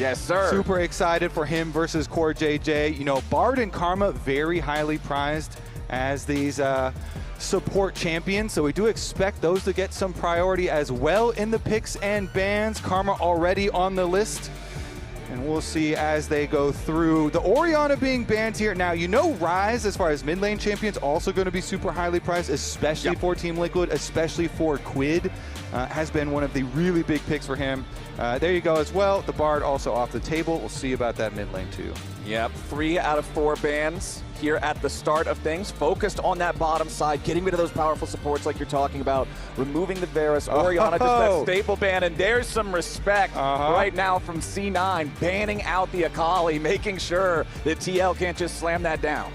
Yes, sir. Super excited for him versus Core JJ. You know, Bard and Karma very highly prized as these support champions, so we do expect those to get some priority as well in the picks and bans. Karma already on the list, and we'll see as they go through. The Orianna being banned here. Now, you know Ryze, as far as mid lane champions, also going to be super highly priced, especially for Team Liquid, especially for Quid. Has been one of the really big picks for him. There you go as well. The Bard also off the table. We'll see about that mid lane too. Yep, 3 out of 4 bans here at the start of things. Focused on that bottom side, getting rid of those powerful supports like you're talking about, removing the Varus, Orianna, just that staple ban, and there's some respect right now from C9, banning out the Akali, making sure that TL can't just slam that down.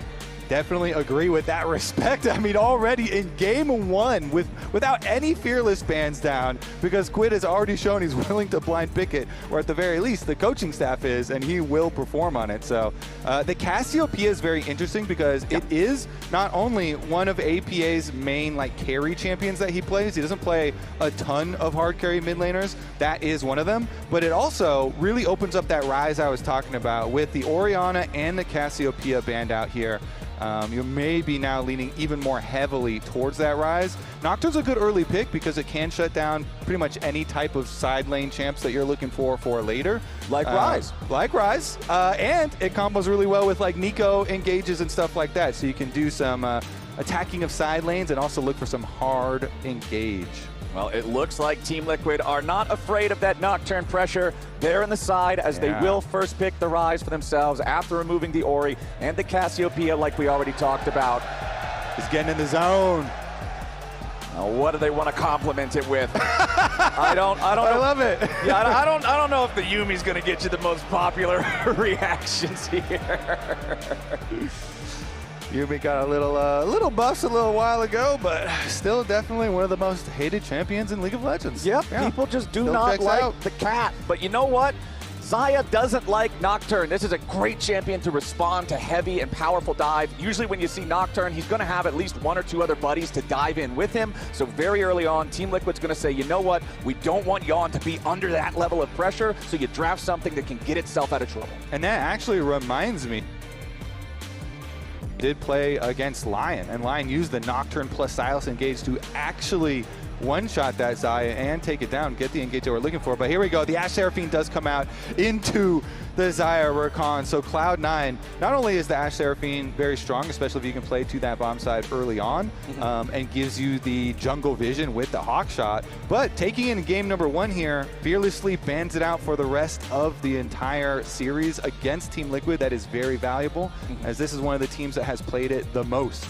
Definitely agree with that respect. I mean, already in game 1, without any fearless bans down, because Quid has already shown he's willing to blind pick it, or at the very least, the coaching staff is, and he will perform on it. So the Cassiopeia is very interesting because it is not only one of APA's main carry champions that he plays. He doesn't play a ton of hard carry mid laners. That is one of them. But it also really opens up that Ryze I was talking about with the Orianna and the Cassiopeia banned out here. You may be now leaning even more heavily towards that Ryze. Nocturne's a good early pick because it can shut down pretty much any type of side lane champs that you're looking for later. Like Ryze. Like Ryze. And it combos really well with Nico engages and stuff like that. So you can do some attacking of side lanes and also look for some hard engage. Well, it looks like Team Liquid are not afraid of that Nocturne pressure there in the side, as they will first pick the Ryze for themselves after removing the Ori and the Cassiopeia like we already talked about. He's getting in the zone. Now, what do they want to complement it with? I don't know. I love it. Yeah, I don't know if the Yumi's going to get you the most popular reactions here. Yumi got a little buffs a little while ago, but still definitely one of the most hated champions in League of Legends. Yep, people just do not like the cat. But you know what? Xayah doesn't like Nocturne. This is a great champion to respond to heavy and powerful dive. Usually when you see Nocturne, he's going to have at least 1 or 2 other buddies to dive in with him. So very early on, Team Liquid's going to say, you know what? We don't want LYON to be under that level of pressure, so you draft something that can get itself out of trouble. And that actually reminds me, did play against LYON, and LYON used the Nocturne plus Silas engage to actually one-shot that Xayah and take it down, get the engage that we're looking for. But here we go, the Ashe Seraphine does come out into the Xayah Rakan. So Cloud9, not only is the Ashe Seraphine very strong, especially if you can play to that bomb side early on, and gives you the jungle vision with the hawk shot, but taking in game number 1 here, fearlessly bans it out for the rest of the entire series against Team Liquid. That is very valuable, as this is one of the teams that has played it the most.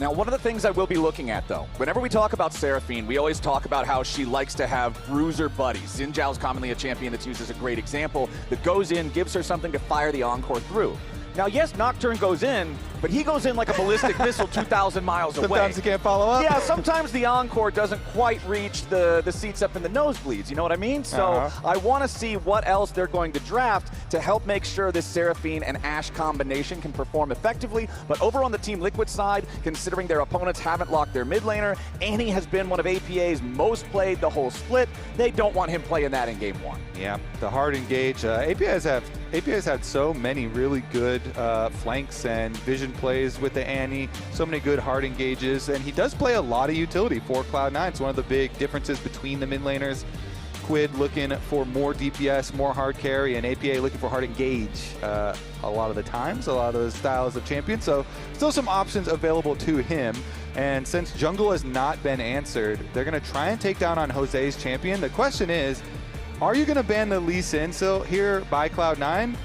Now, one of the things I will be looking at, though, whenever we talk about Seraphine, we always talk about how she likes to have bruiser buddies. Xin Zhao's commonly a champion that's used as a great example, that goes in, gives her something to fire the Encore through. Now, yes, Nocturne goes in, but he goes in like a ballistic missile 2,000 miles away. Sometimes he can't follow up. Yeah, sometimes the Encore doesn't quite reach the seats up in the nosebleeds, you know what I mean? So I want to see what else they're going to draft to help make sure this Seraphine and Ashe combination can perform effectively. But over on the Team Liquid side, considering their opponents haven't locked their mid laner, Annie has been one of APA's most played the whole split. They don't want him playing that in game 1. Yeah, the hard engage. APA's had so many really good flanks and vision plays with the Annie, so many good hard engages, and he does play a lot of utility for Cloud9. It's one of the big differences between the mid laners. Quid looking for more DPS, more hard carry, and APA looking for hard engage a lot of the times, a lot of those styles of champions. So still some options available to him. And since jungle has not been answered, they're going to try and take down on Jose's champion. The question is, are you going to ban the Lee Sin here by Cloud9?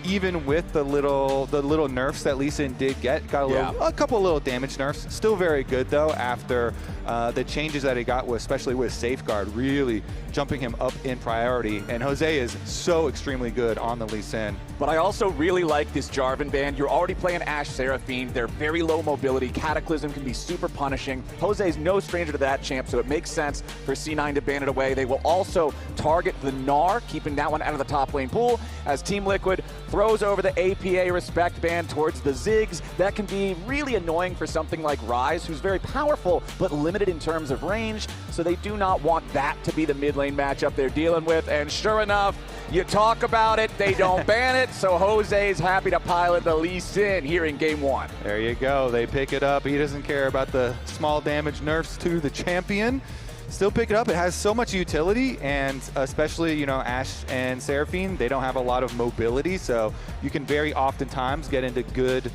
Even with the little nerfs that Lee Sin did get, got a couple little damage nerfs. Still very good though after the changes that he got, especially with Safeguard, really jumping him up in priority. And Jose is so extremely good on the Lee Sin. But I also really like this Jarvan ban. You're already playing Ashe Seraphine. They're very low mobility. Cataclysm can be super punishing. Jose's no stranger to that champ, so it makes sense for C9 to ban it away. They will also target the Gnar, keeping that one out of the top lane pool, as Team Liquid Liquid throws over the APA respect band towards the Ziggs. That can be really annoying for something like Ryze, who's very powerful but limited in terms of range, so they do not want that to be the mid lane matchup they're dealing with. And sure enough, you talk about it, they don't ban it, so Jose's happy to pilot the Lee Sin here in game 1. There you go. They pick it up. He doesn't care about the small damage nerfs to the champion. Still pick it up. It has so much utility, and especially, you know, Ashe and Seraphine, they don't have a lot of mobility, so you can very oftentimes get into good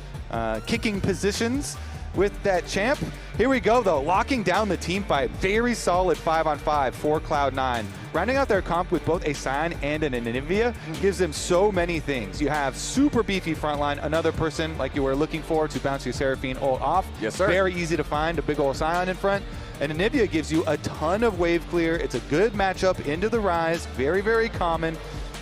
kicking positions with that champ. Here we go, though, locking down the team fight. Very solid 5-on-5 for Cloud9. Rounding out their comp with both a Sion and an Anivia gives them so many things. You have super beefy frontline, another person like you were looking for to bounce your Seraphine ult off. Yes, sir. Very easy to find, a big old Sion in front. And Anivia gives you a ton of wave clear. It's a good matchup into the Ryze, very, very common.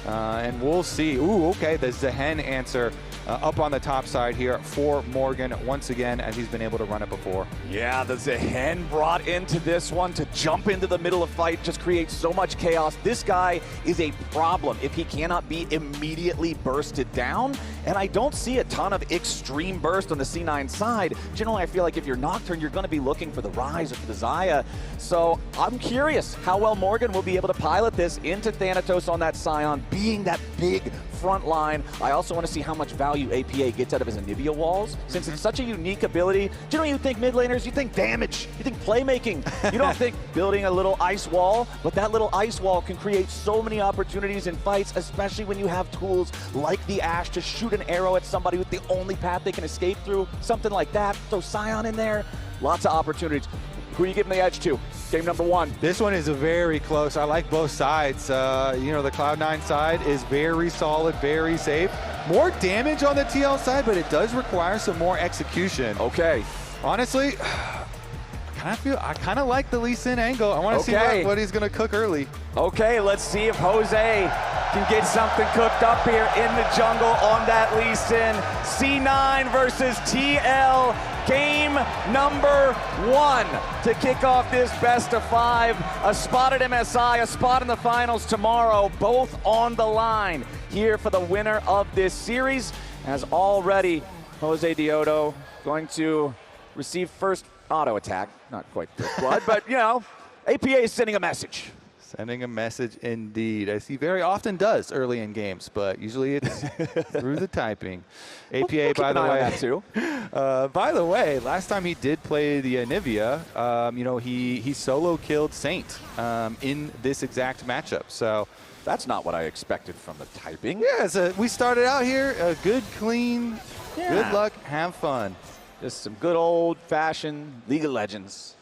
And we'll see. Ooh, okay, the Zehen answer up on the top side here for Morgan once again, as he's been able to run it before. Yeah, the Zehen brought into this one to jump into the middle of fight, just create so much chaos. This guy is a problem if he cannot be immediately bursted down, and I don't see a ton of extreme burst on the C9 side. Generally, I feel like if you're Nocturne, you're going to be looking for the Ryze or for the Xayah. So I'm curious how well Morgan will be able to pilot this into Thanatos on that Sion, being that big front line. I also want to see how much value APA gets out of his Anivia walls. Since it's such a unique ability, generally you think mid laners, you think damage, you think playmaking. You don't think building a little ice wall, but that little ice wall can create so many opportunities in fights, especially when you have tools like the Ashe to shoot an arrow at somebody with the only path they can escape through, something like that. Throw Sion in there, lots of opportunities. Who are you giving the edge to? Game number 1. This one is a very close. I like both sides. You know, the Cloud9 side is very solid, very safe. More damage on the TL side, but it does require some more execution. Okay. Honestly, I kind of like the Lee Sin angle. I want to see what he's going to cook early. Okay, let's see if Jose can get something cooked up here in the jungle on that Lee Sin. C9 versus TL. Game number 1 to kick off this best of 5. A spot at MSI, a spot in the finals tomorrow, both on the line here for the winner of this series. As already, Jose Daejeon going to receive first auto attack. Not quite first blood, but you know, APA is sending a message. Sending a message indeed, as he very often does early in games, but usually it's through the typing. APA, by the way, that too. By the way, last time he did play the Anivia, you know, he solo killed Saint in this exact matchup. So that's not what I expected from the typing. Yeah, so we started out here, good, clean, good luck, have fun. Just some good old-fashioned League of Legends.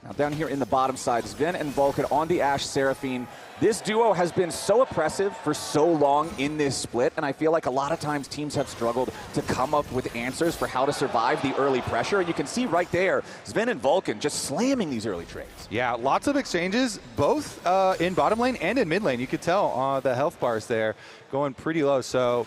Now down here in the bottom side, Sven and Vulcan on the Ashe Seraphine. This duo has been so oppressive for so long in this split, and I feel like a lot of times teams have struggled to come up with answers for how to survive the early pressure. And you can see right there, Sven and Vulcan just slamming these early trades. Yeah, lots of exchanges, both in bottom lane and in mid lane. You could tell the health bars there going pretty low. So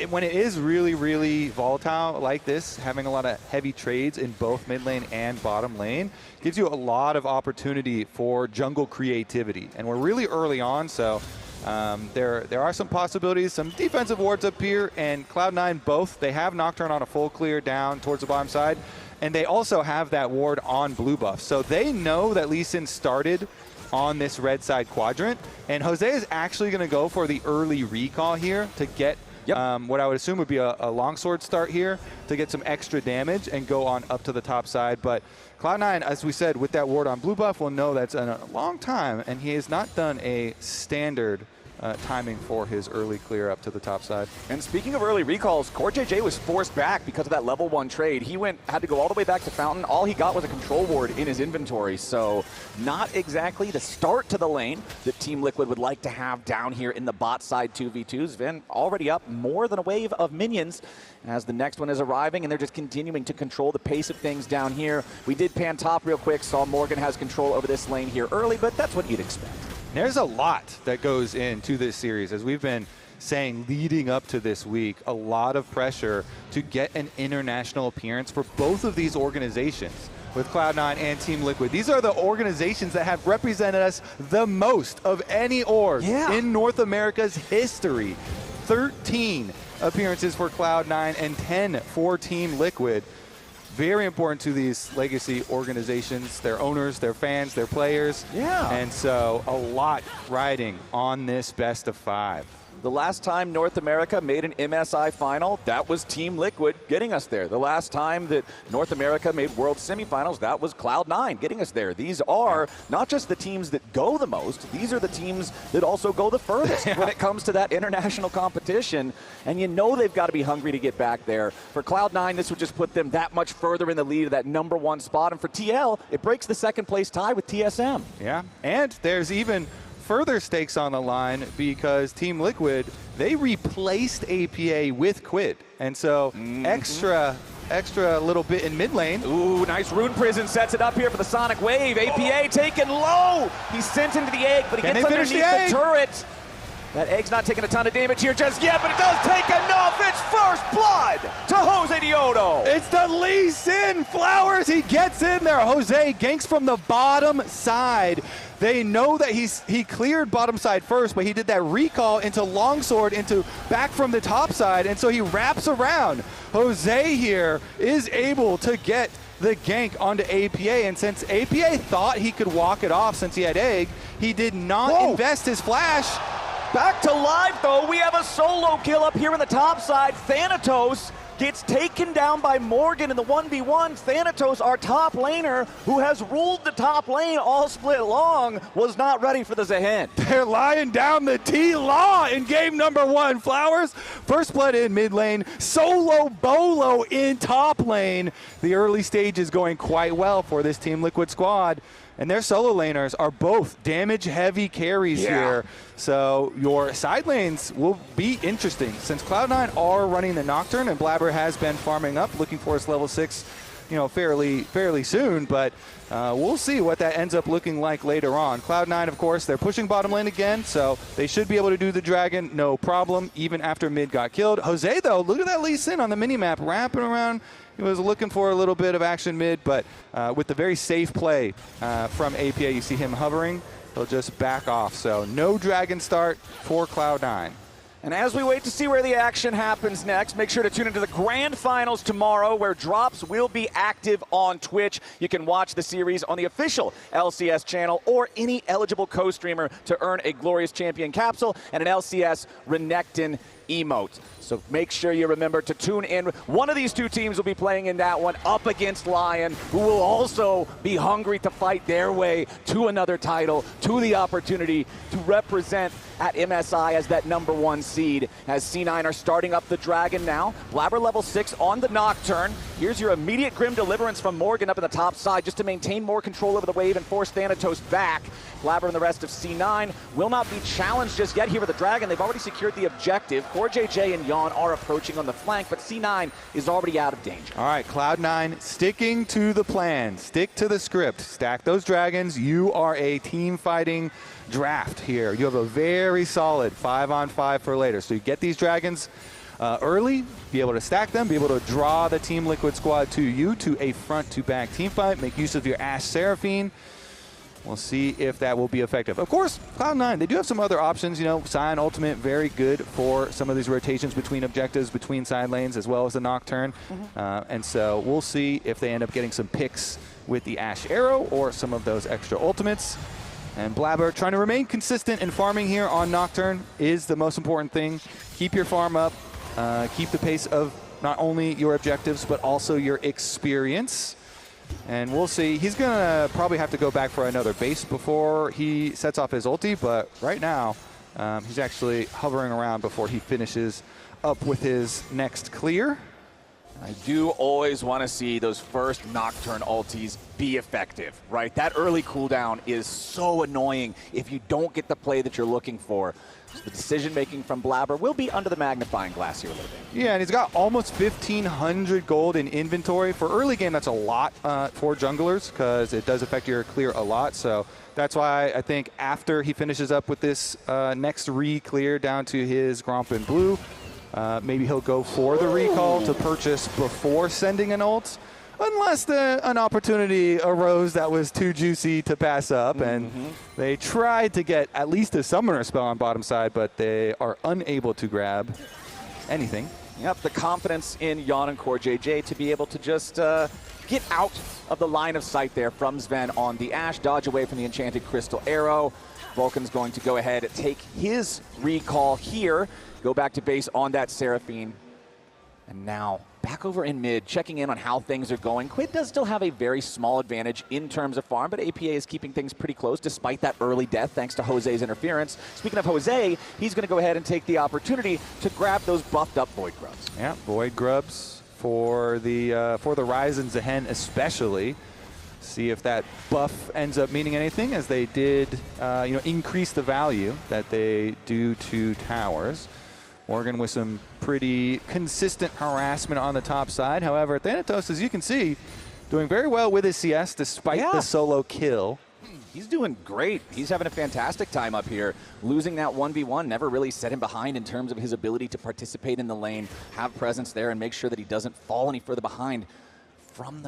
when it is really, really volatile like this, having a lot of heavy trades in both mid lane and bottom lane gives you a lot of opportunity for jungle creativity. And we're really early on, so there are some possibilities, some defensive wards up here, and Cloud9 both, they have Nocturne on a full clear down towards the bottom side, and they also have that ward on blue buff. So they know that Lee Sin started on this red side quadrant, and Jose is actually going to go for the early recall here to get what I would assume would be a longsword start here to get some extra damage and go on up to the top side. But Cloud9, as we said, with that ward on blue buff, will know that's in a long time, and he has not done a standard timing for his early clear up to the top side. And speaking of early recalls, CoreJJ was forced back because of that level 1 trade. He had to go all the way back to Fountain. All he got was a control ward in his inventory, so not exactly the start to the lane that Team Liquid would like to have down here in the bot side 2v2s. Sven already up more than a wave of minions as the next one is arriving, and they're just continuing to control the pace of things down here. We did pan top real quick, saw Morgan has control over this lane here early, but that's what you'd expect. There's a lot that goes into this series. As we've been saying leading up to this week, a lot of pressure to get an international appearance for both of these organizations. With Cloud9 and Team Liquid, these are the organizations that have represented us the most of any org in North America's history. 13 appearances for Cloud9 and 10 for Team Liquid. Very important to these legacy organizations, their owners, their fans, their players. Yeah. And so a lot riding on this best of 5. The last time North America made an MSI final, that was Team Liquid getting us there. The last time that North America made World Semifinals, that was Cloud9 getting us there. These are not just the teams that go the most, these are the teams that also go the furthest when it comes to that international competition. And you know they've got to be hungry to get back there. For Cloud9, this would just put them that much further in the lead of that #1 spot. And for TL, it breaks the second place tie with TSM. Yeah, and there's even further stakes on the line because Team Liquid, they replaced APA with Quid. And so extra little bit in mid lane. Ooh, nice Rune Prison sets it up here for the Sonic Wave. APA taken low. He's sent into the egg, but he gets underneath the turret. That egg's not taking a ton of damage here just yet, but it does take enough. It's first blood to Jose Diodo. It's the Lee Sin Flowers. He gets in there. Jose ganks from the bottom side. They know that he cleared bottom side first, but he did that recall into longsword, into back from the top side, and so he wraps around. Jose here is able to get the gank onto APA, and since APA thought he could walk it off since he had egg, he did not invest his flash. Back to live, though. We have a solo kill up here in the top side. Thanatos gets taken down by Morgan in the 1v1. Thanatos, our top laner, who has ruled the top lane all split long, was not ready for the Zehen. They're lying down the TLAW in game #1. Flowers, first blood in mid lane, solo bolo in top lane. The early stage is going quite well for this Team Liquid squad. And their solo laners are both damage-heavy carries here. So your side lanes will be interesting. Since Cloud9 are running the Nocturne and Blabber has been farming up, looking for his level 6, fairly soon. But we'll see what that ends up looking like later on. Cloud9, of course, they're pushing bottom lane again, so they should be able to do the dragon, no problem, even after mid got killed. Jose, though, look at that Lee Sin on the minimap, wrapping around. He was looking for a little bit of action mid, but with the very safe play from APA, you see him hovering. He'll just back off. So no dragon start for Cloud9. And as we wait to see where the action happens next, make sure to tune into the grand finals tomorrow, where drops will be active on Twitch. You can watch the series on the official LCS channel or any eligible co-streamer to earn a Glorious Champion capsule and an LCS Renekton emote. So make sure you remember to tune in. One of these two teams will be playing in that one up against LYON, who will also be hungry to fight their way to another title, to the opportunity to represent at MSI as that #1 seed. As C9 are starting up the Dragon now. Blabber level 6 on the Nocturne. Here's your immediate Grim Deliverance from Morgan up in the top side just to maintain more control over the wave and force Thanatos back. Blabber and the rest of C9 will not be challenged just yet here with the Dragon. They've already secured the objective. Core JJ and LYON are approaching on the flank, but C9 is already out of danger. All right, Cloud9 sticking to the plan. Stick to the script. Stack those dragons. You are a team fighting draft here. You have a very solid 5-on-5 for later. So you get these dragons early, be able to stack them, be able to draw the Team Liquid squad to you to a front-to-back team fight, make use of your Ashe Seraphine. We'll see if that will be effective. Of course, Cloud9, they do have some other options. Sion Ultimate, very good for some of these rotations between objectives, between side lanes, as well as the Nocturne. And so we'll see if they end up getting some picks with the Ashe Arrow or some of those extra ultimates. And Blabber trying to remain consistent in farming here on Nocturne is the most important thing. Keep your farm up. Keep the pace of not only your objectives, but also your experience. And we'll see. He's going to probably have to go back for another base before he sets off his ulti, but right now he's actually hovering around before he finishes up with his next clear. I do always want to see those first Nocturne ultis be effective, right? That early cooldown is so annoying if you don't get the play that you're looking for. So the decision-making from Blabber will be under the magnifying glass here a little bit. Yeah, and he's got almost 1,500 gold in inventory. For early game, that's a lot for junglers because it does affect your clear a lot. So that's why I think after he finishes up with this next re-clear down to his Gromp in blue, maybe he'll go for the recall to purchase before sending an ult. unless an opportunity arose that was too juicy to pass up. And they tried to get at least a summoner spell on bottom side, but they are unable to grab anything. Yep, the confidence in LYON and Core JJ to be able to just get out of the line of sight there from Sven on the Ashe, dodge away from the Enchanted Crystal Arrow. Vulcan's going to go ahead and take his recall here, go back to base on that Seraphine. And now back over in mid, checking in on how things are going. Quid does still have a very small advantage in terms of farm, but APA is keeping things pretty close despite that early death thanks to Jose's interference. Speaking of Jose, he's going to go ahead and take the opportunity to grab those buffed up Void Grubs. Yeah, Void Grubs for the Ryze and Zehen especially. See if that buff ends up meaning anything, as they did increase the value that they do to towers. Morgan with some pretty consistent harassment on the top side. However, Thanatos, as you can see, doing very well with his CS despite the solo kill. He's doing great. He's having a fantastic time up here. Losing that 1v1 never really set him behind in terms of his ability to participate in the lane, have presence there, and make sure that he doesn't fall any further behind from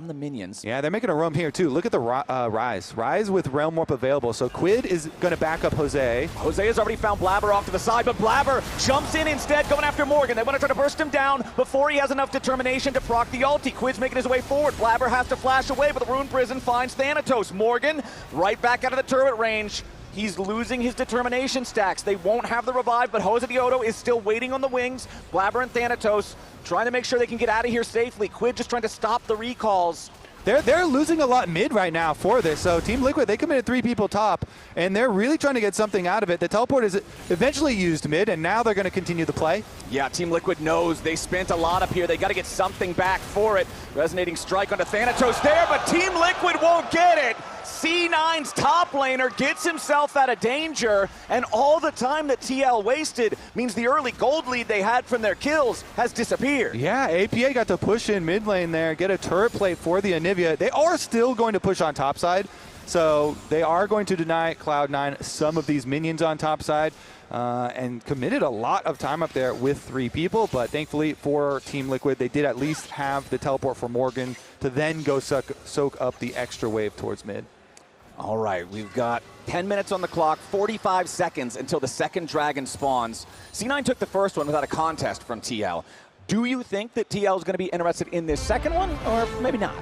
the minions. Yeah, they're making a roam here too. Look at the Ryze. Ryze with Realm Warp available. So Quid is going to back up Jose. Jose has already found Blabber off to the side, but Blabber jumps in instead, going after Morgan. They want to try to burst him down before he has enough determination to proc the ulti. Quid's making his way forward. Blabber has to flash away, but the Rune Prison finds Thanatos. Morgan right back out of the turret range. He's losing his determination stacks. They won't have the revive, but Jose Diodo is still waiting on the wings. Blabber and Thanatos trying to make sure they can get out of here safely. Quid just trying to stop the recalls. They're losing a lot mid right now for this. So Team Liquid, they committed 3 people top, and they're really trying to get something out of it. The teleport is eventually used mid, and now they're going to continue the play. Yeah, Team Liquid knows they spent a lot up here. They got to get something back for it. Resonating strike onto Thanatos there, but Team Liquid won't get it. C9's top laner gets himself out of danger, and all the time that TL wasted means the early gold lead they had from their kills has disappeared. Yeah, APA got to push in mid lane there, get a turret plate for the Anivia. They are still going to push on top side, so they are going to deny Cloud9 some of these minions on top side, and committed a lot of time up there with 3 people, but thankfully for Team Liquid, they did at least have the teleport for Morgan to then go soak up the extra wave towards mid. All right, we've got 10 minutes on the clock, 45 seconds until the second dragon spawns. C9 took the first one without a contest from TL. Do you think that TL is going to be interested in this second one, or maybe not?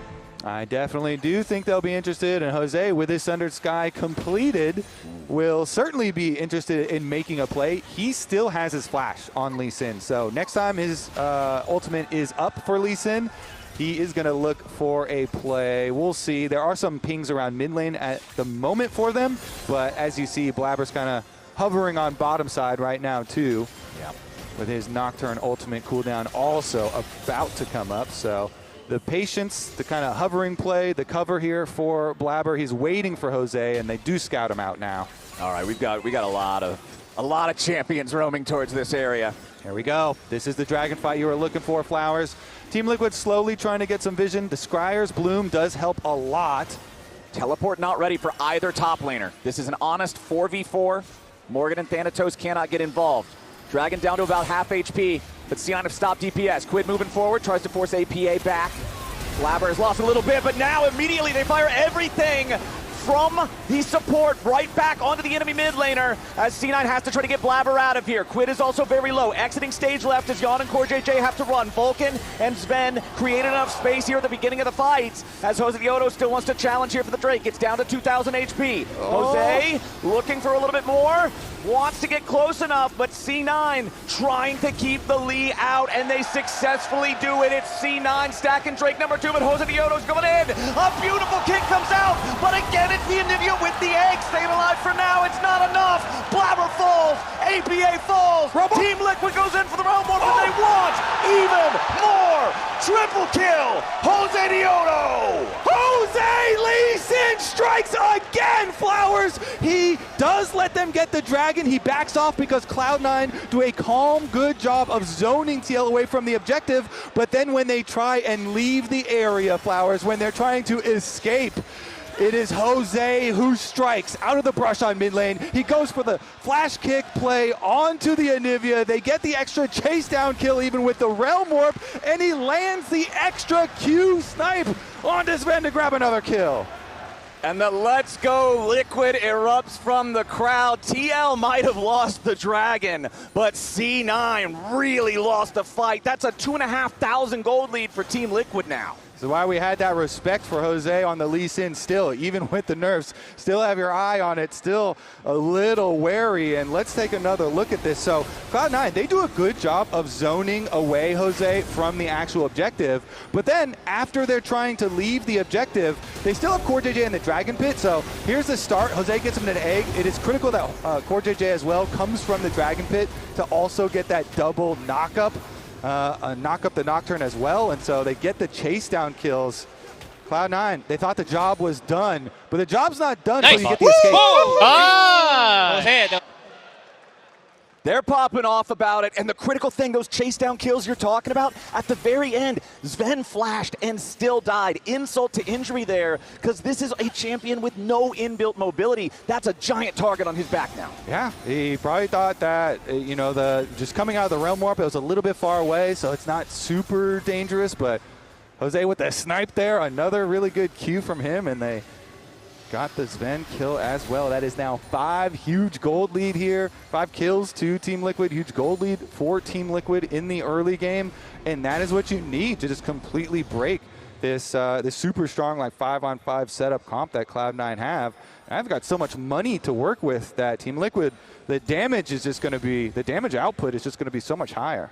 I definitely do think they'll be interested, and Jose, with his Sundered Sky completed, will certainly be interested in making a play. He still has his flash on Lee Sin, so next time his ultimate is up for Lee Sin, he is going to look for a play. We'll see. There are some pings around mid lane at the moment for them, but as you see, Blabber's kind of hovering on bottom side right now too. Yeah. With his Nocturne ultimate cooldown also about to come up. So the patience, the kind of hovering play, the cover here for Blabber. He's waiting for Jose, and they do scout him out now. All right, we got a lot of champions roaming towards this area. Here we go. This is the dragon fight you were looking for, Flowers. Team Liquid slowly trying to get some vision. The Scryer's Bloom does help a lot. Teleport not ready for either top laner. This is an honest 4v4. Morgan and Thanatos cannot get involved. Dragon down to about half HP, but C9 have stopped DPS. Quid moving forward, tries to force APA back. Blabber has lost a little bit, but now immediately they fire everything from the support right back onto the enemy mid laner as C9 has to try to get Blabber out of here. Quid is also very low. Exiting stage left as LYON and Core JJ have to run. Vulcan and Sven created enough space here at the beginning of the fight as Jose Diodo still wants to challenge here for the Drake. It's down to 2,000 HP. Jose looking for a little bit more. Wants to get close enough, but C9 trying to keep the Lee out, and they successfully do it. It's C9 stacking Drake number 2, but Jose Diodo's going in. A beautiful kick comes out, but again, it's the Anivia with the egg. Staying alive for now, it's not enough. Blabber falls, APA falls. Team Liquid goes in for the Realm Warp, but they want even more. Triple kill, Jose Diodo. Jose Lee Sin strikes again, Flowers. He does let them get the dragon. He backs off because Cloud9 do a calm, good job of zoning TL away from the objective. But then when they try and leave the area, Flowers, when they're trying to escape, It is Jose who strikes out of the brush on mid lane. He goes for the flash kick play onto the Anivia. They get the extra chase down kill even with the Realm Warp, and he lands the extra Q snipe onto Sven to grab another kill. And the let's go Liquid erupts from the crowd. TL might have lost the dragon, but C9 really lost the fight. That's a 2,500 gold lead for Team Liquid now. This is why we had that respect for Jose on the Lee Sin still, even with the nerfs. Still have your eye on it, still a little wary. And let's take another look at this. So Cloud9, they do a good job of zoning away Jose from the actual objective. But then after they're trying to leave the objective, they still have CoreJJ in the Dragon Pit. So here's the start. Jose gets him an egg. It is critical that CoreJJ as well comes from the Dragon Pit to also get that double knock-up. Knock up the Nocturne as well, and so they get the chase down kills. Cloud9, they thought the job was done, but the job's not done until you get the escape. They're popping off about it, and the critical thing, those chase down kills you're talking about, at the very end, Sven flashed and still died. Insult to injury there, because this is a champion with no inbuilt mobility. That's a giant target on his back now. Yeah, he probably thought that, you know, just coming out of the Realm Warp, it was a little bit far away, so it's not super dangerous, but Jose with the snipe there, another really good Q from him, and they got the Sven kill as well. That is now 5 huge gold lead here. 5 kills to Team Liquid. Huge gold lead for Team Liquid in the early game. And that is what you need to just completely break this this super strong like 5-on-5 setup comp that Cloud9 have. And I've got so much money to work with that Team Liquid, the damage is just going to be, the damage output is just going to be so much higher.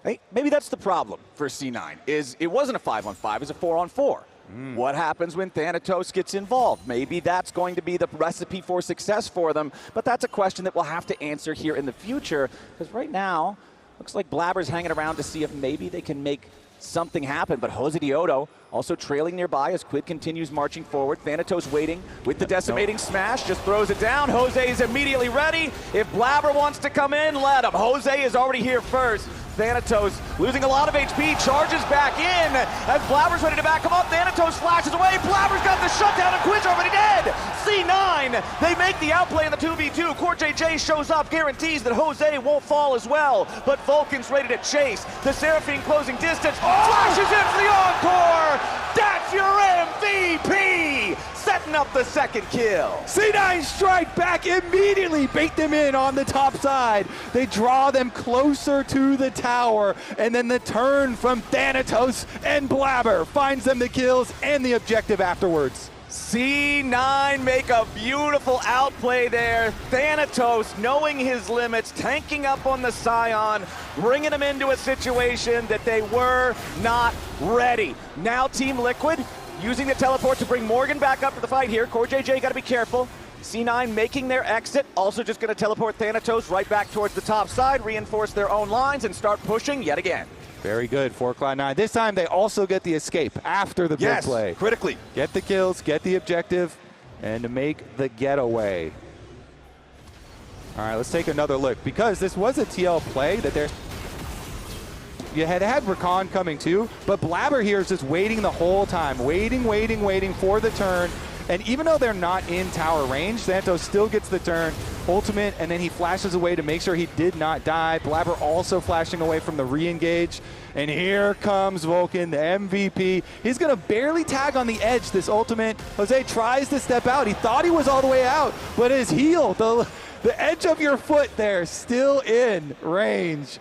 Hey, maybe that's the problem for C9, is it wasn't a 5-on-5, it was a 4-on-4. What happens when Thanatos gets involved? Maybe that's going to be the recipe for success for them, but that's a question that we'll have to answer here in the future, because right now, looks like Blabber's hanging around to see if maybe they can make something happen, but Jose Diodo also trailing nearby as Quid continues marching forward. Thanatos waiting with the decimating smash, just throws it down. Jose is immediately ready. If Blabber wants to come in, let him. Jose is already here first. Thanatos losing a lot of HP, charges back in as Blabber's ready to back him up. Thanatos flashes away. Blabber's got the shutdown and Quid's already dead. C9, they make the outplay in the 2v2. CoreJJ shows up, guarantees that Jose won't fall as well, but Vulcan's ready to chase. The Seraphine closing distance, flashes in for the encore. That's your MVP, setting up the second kill. C9 strike back immediately, bait them in on the top side. They draw them closer to the tower, and then the turn from Thanatos and Blabber finds them the kills and the objective afterwards. C9 make a beautiful outplay there. Thanatos, knowing his limits, tanking up on the Scion, bringing him into a situation that they were not ready. Now Team Liquid using the teleport to bring Morgan back up to the fight here. CoreJJ got to be careful. C9 making their exit, also just going to teleport Thanatos right back towards the top side, reinforce their own lines, and start pushing yet again. Very good for Cloud9. This time they also get the escape after the big play. Critically. Get the kills, get the objective, and to make the getaway. All right, let's take another look. Because this was a TL play that they're... You had Rakan coming too, but Blabber here is just waiting the whole time. Waiting for the turn. And even though they're not in tower range, Santos still gets the turn, ultimate, and then he flashes away to make sure he did not die. Blabber also flashing away from the re-engage. And here comes Vulcan, the MVP. He's going to barely tag on the edge, this ultimate. Jose tries to step out. He thought he was all the way out, but his heel, the edge of your foot there, still in range.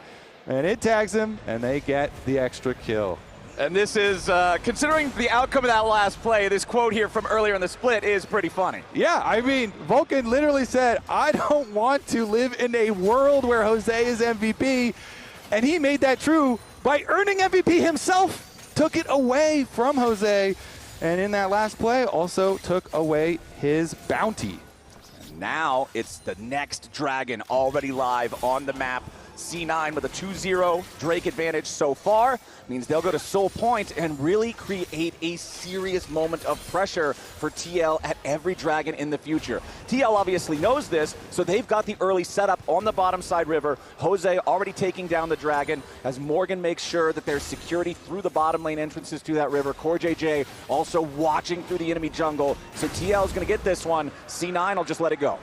And it tags him, and they get the extra kill. And this is, considering the outcome of that last play, this quote here from earlier in the split is pretty funny. Yeah, I mean, Vulcan literally said, I don't want to live in a world where Jose is MVP. And he made that true by earning MVP himself. Took it away from Jose. And in that last play, also took away his bounty. Now it's the next dragon already live on the map. C9 with a 2-0 Drake advantage so far means they'll go to Soul Point and really create a serious moment of pressure for TL at every dragon in the future. TL obviously knows this, so they've got the early setup on the bottom side river. Jose already taking down the dragon as Morgan makes sure that there's security through the bottom lane entrances to that river. CoreJJ also watching through the enemy jungle. So TL is going to get this one. C9 will just let it go.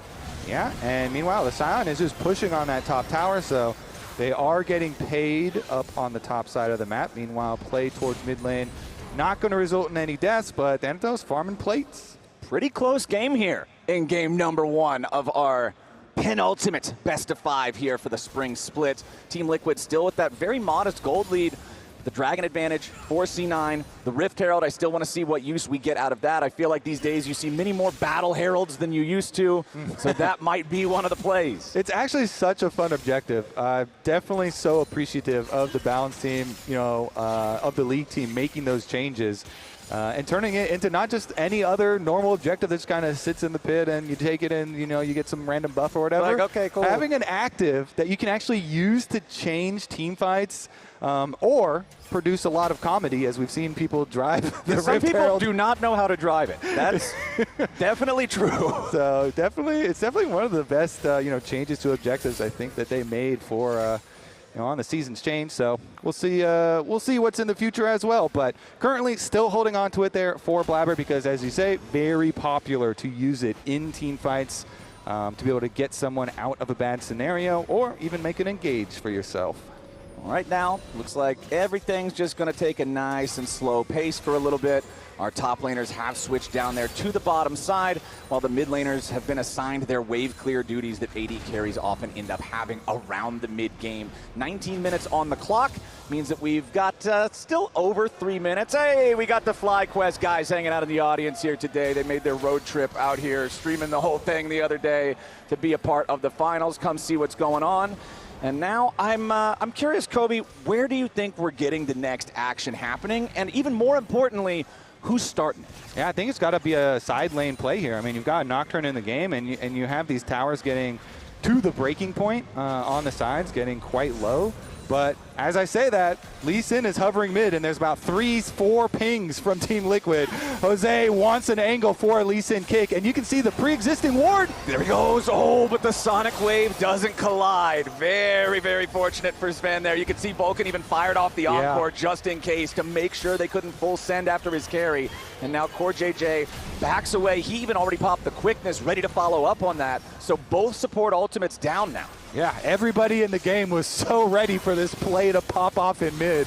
Yeah, and meanwhile, the Scion is just pushing on that top tower, so they are getting paid up on the top side of the map. Meanwhile, play towards mid lane. Not going to result in any deaths, but Thanatos farming plates. Pretty close game here in game number 1 of our penultimate best of 5 here for the Spring Split. Team Liquid still with that very modest gold lead. The Dragon advantage for C9. The Rift Herald, I still want to see what use we get out of that. I feel like these days you see many more Battle Heralds than you used to, so that might be one of the plays. It's actually such a fun objective. Definitely so appreciative of the balance team, of the league team making those changes. And turning it into not just any other normal objective that just kind of sits in the pit and you take it and, you get some random buff or whatever. Like, okay, cool. Having an active that you can actually use to change team fights or produce a lot of comedy, as we've seen people drive the Some Rift people Herald. do not know how to drive it. That's definitely true. So it's definitely one of the best, changes to objectives I think that they made for on the season's change. So we'll see what's in the future as well. But currently still holding on to it there for Blabber because, as you say, very popular to use it in team fights to be able to get someone out of a bad scenario or even make an engage for yourself. Right now, looks like everything's just going to take a nice and slow pace for a little bit. Our top laners have switched down there to the bottom side, while the mid laners have been assigned their wave clear duties that AD carries often end up having around the mid game. 19 minutes on the clock means that we've got still over 3 minutes. Hey, we got the FlyQuest guys hanging out in the audience here today. They made their road trip out here, streaming the whole thing the other day to be a part of the finals. Come see what's going on. And now I'm curious, Kobe, where do you think we're getting the next action happening? And even more importantly, who's starting it? Yeah, I think it's got to be a side lane play here. I mean, you've got a Nocturne in the game, and you have these towers getting to the breaking point on the sides, getting quite low. But as I say that, Lee Sin is hovering mid, and there's about 3-4 pings from Team Liquid. Jose wants an angle for a Lee Sin kick, and you can see the pre-existing ward. There he goes. Oh, but the Sonic Wave doesn't collide. Very, very fortunate for Sven there. You can see Vulcan even fired off the Encore just in case to make sure they couldn't full send after his carry. And now CoreJJ backs away. He even already popped the quickness, ready to follow up on that. So both support ultimates down now. Yeah, everybody in the game was so ready for this play to pop off in mid.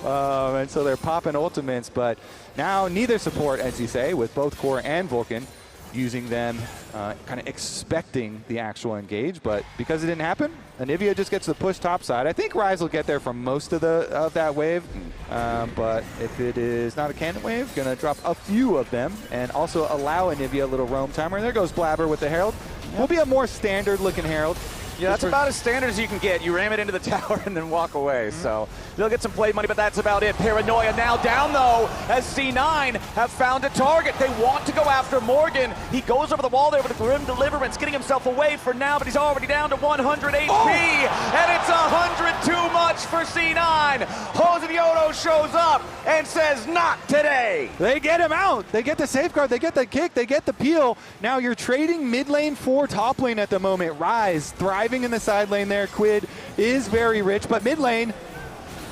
And so they're popping ultimates, but now neither support, as you say, with both Core and Vulcan, using them, kind of expecting the actual engage. But because it didn't happen, Anivia just gets the push top side. I think Ryze will get there from most of that wave. But if it is not a cannon wave, going to drop a few of them and also allow Anivia a little roam timer. There goes Blabber with the Herald. Will be a more standard looking Herald. Yeah, that's about as standard as you can get. You ram it into the tower and then walk away. So they'll get some play money, but that's about it. Paranoia now down, though, as C9 have found a target. They want to go after Morgan. He goes over the wall there with a Grim Deliverance, getting himself away for now, but he's already down to 100 HP. Oh! And it's 100 too much for C9. Jose shows up and says, not today. They get him out. They get the safeguard. They get the kick. They get the peel. Now you're trading mid lane for top lane at the moment. Ryze thriving in the side lane there. Quid is very rich, but mid lane.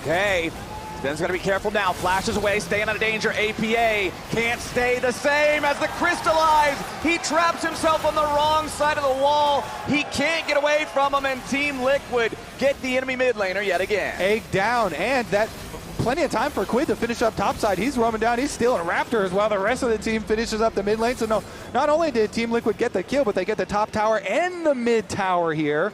Okay, Sven's gonna be careful now. Flashes away, staying out of danger. APA can't stay the same as the Crystallize. He traps himself on the wrong side of the wall. He can't get away from him, and Team Liquid get the enemy mid laner yet again. Egg down, and that plenty of time for Quid to finish up topside. He's roaming down. He's stealing Raptors while the rest of the team finishes up the mid lane. So no, not only did Team Liquid get the kill, but they get the top tower and the mid tower here.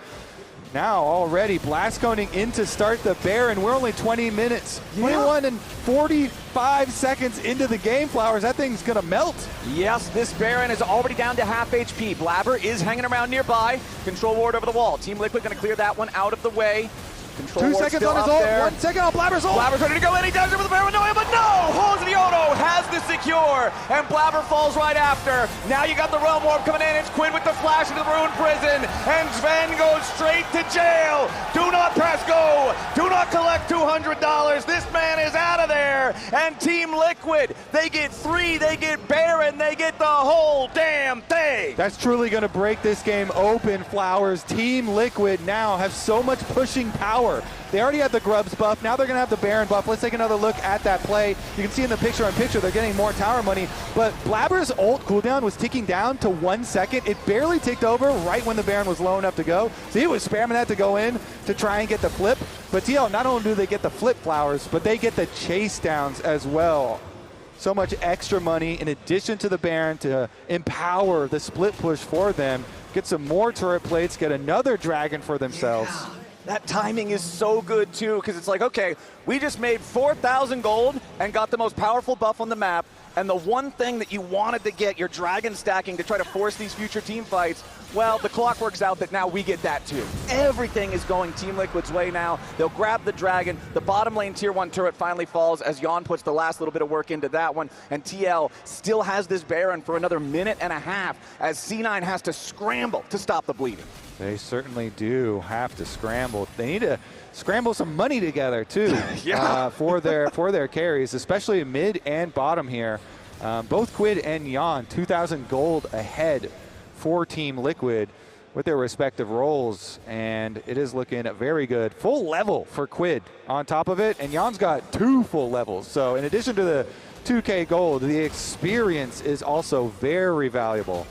Now already Blastconing in to start the Baron. We're only 20 minutes, 21 and 45 seconds into the game, Flowers. That thing's gonna melt. Yes, this Baron is already down to half HP. Blabber is hanging around nearby. Control ward over the wall. Team Liquid gonna clear that one out of the way. Control 2 ward seconds still on his up ult, there. 1 second on Blabber's ult. Blabber's ready to go in, he does it with the Baron, but no! Daejeon has the secure, and Blabber falls right after. Now you got the Realm Warp coming in, it's Quid with the flash into the Ruined Prison, and Sven goes straight to jail. Do not press go, do not collect $200, this man is out of there, and Team Liquid, they get 3, they get Baron, they get the whole damn thing. That's truly going to break this game open, Flowers. Team Liquid now have so much pushing power. They already had the Grubs buff, now they're going to have the Baron buff. Let's take another look at that play. You can see in the picture-on-picture they're getting more tower money, but Blabber's ult cooldown was ticking down to 1 second. It barely ticked over right when the Baron was low enough to go. So he was spamming that to go in to try and get the flip. But TL, not only do they get the flip, Flowers, but they get the chase downs as well. So much extra money in addition to the Baron to empower the split push for them. Get some more turret plates, get another dragon for themselves. Yeah. That timing is so good too, because it's like, okay, we just made 4,000 gold and got the most powerful buff on the map, and the one thing that you wanted to get, your dragon stacking to try to force these future team fights, well, the clock works out that now we get that too. Everything is going Team Liquid's way now. They'll grab the dragon. The bottom lane tier 1 turret finally falls as LYON puts the last little bit of work into that one, and TL still has this Baron for another minute and a half as C9 has to scramble to stop the bleeding. They certainly do have to scramble. They need to scramble some money together too. Yeah. For their carries, especially mid and bottom here. Both Quid and LYON, 2,000 gold ahead for Team Liquid with their respective roles, and it is looking very good. Full level for Quid on top of it, and LYON's got 2 full levels. So in addition to the 2K gold, the experience is also very valuable.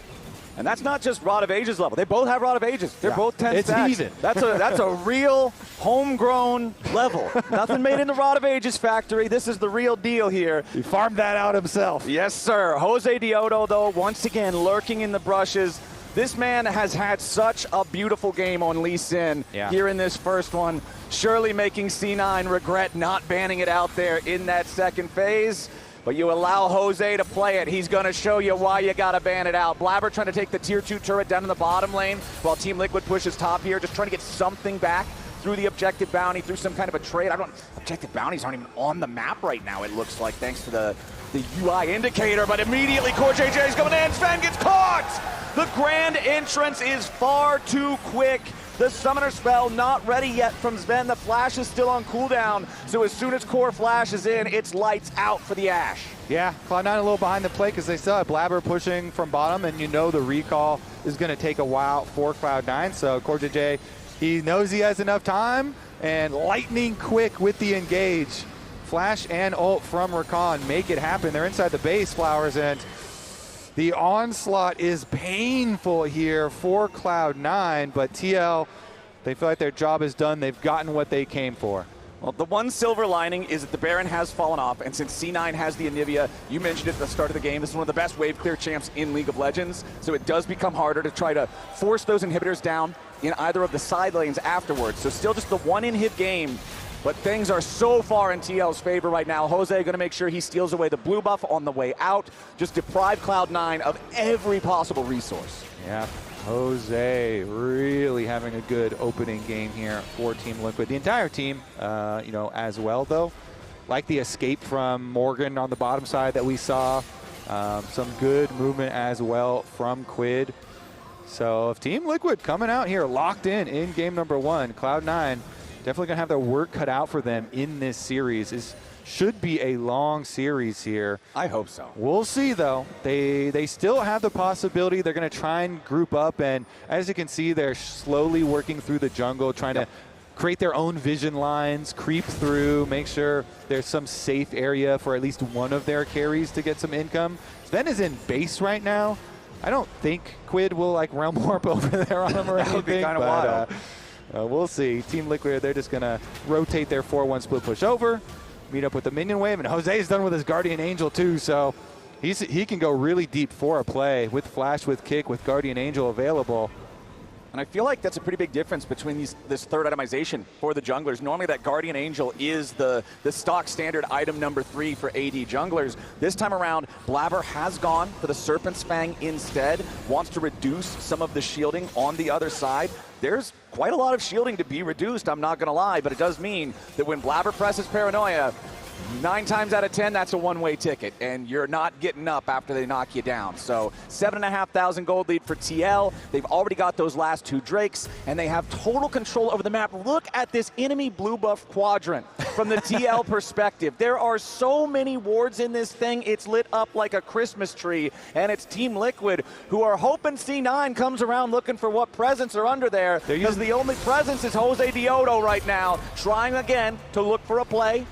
And that's not just Rod of Ages level. They both have Rod of Ages. They're both 10 it's stacks. even. That's a real homegrown level. Nothing made in the Rod of Ages factory. This is the real deal here. He farmed that out himself. Yes, sir. Jose Daejeon, though, once again lurking in the brushes. This man has had such a beautiful game on Lee Sin here in this first one, surely making C9 regret not banning it out there in that second phase. But you allow Jose to play it. He's going to show you why you got to ban it out. Blabber trying to take the tier 2 turret down in the bottom lane while Team Liquid pushes top here, just trying to get something back through the objective bounty, through some kind of a trade. Objective bounties aren't even on the map right now, it looks like, thanks to the UI indicator. But immediately, Core JJ is going in. Sven gets caught! The grand entrance is far too quick. The summoner spell not ready yet from Sven. The flash is still on cooldown. So as soon as Core flashes in, it's lights out for the Ashe. Yeah, Cloud9 a little behind the play because they still have Blabber pushing from bottom, and you know the recall is going to take a while for Cloud9. So Core JJ, he knows he has enough time, and lightning quick with the engage. Flash and ult from Rakan make it happen. They're inside the base, Flowers, and the onslaught is painful here for Cloud9, but TL, they feel like their job is done. They've gotten what they came for. Well, the one silver lining is that the Baron has fallen off, and since C9 has the Anivia, you mentioned it at the start of the game, this is one of the best wave clear champs in League of Legends, so it does become harder to try to force those inhibitors down in either of the side lanes afterwards. So still just the one inhib game, but things are so far in TL's favor right now. Jose going to make sure he steals away the blue buff on the way out, just deprive Cloud9 of every possible resource. Yeah, Jose really having a good opening game here for Team Liquid. The entire team, as well, though. Like the escape from Morgan on the bottom side that we saw. Some good movement as well from Quid. So if Team Liquid coming out here locked in game number 1, Cloud9 definitely going to have their work cut out for them in this series. Should be a long series here. I hope so. We'll see, though. They still have the possibility. They're going to try and group up, and as you can see, they're slowly working through the jungle, trying to create their own vision lines, creep through, make sure there's some safe area for at least one of their carries to get some income. Sven is in base right now. I don't think Quid will Realm Warp over there on him or anything. That would be kind of wild. We'll see. Team Liquid, they're just going to rotate their 4-1 split push over, meet up with the minion wave, and Jose's done with his Guardian Angel too, so he can go really deep for a play with Flash, with Kick, with Guardian Angel available. And I feel like that's a pretty big difference between this third itemization for the junglers. Normally that Guardian Angel is the stock standard item number 3 for AD junglers. This time around, Blabber has gone for the Serpent's Fang instead, wants to reduce some of the shielding on the other side. There's quite a lot of shielding to be reduced, I'm not going to lie, but it does mean that when Blabber presses Paranoia, 9 times out of 10, that's a one-way ticket, and you're not getting up after they knock you down. So 7,500 gold lead for TL. They've already got those last 2 Drakes, and they have total control over the map. Look at this enemy blue buff quadrant from the TL perspective. There are so many wards in this thing, it's lit up like a Christmas tree, and it's Team Liquid who are hoping C9 comes around looking for what presents are under there, because the only presence is Jose Diodo right now, trying again to look for a play.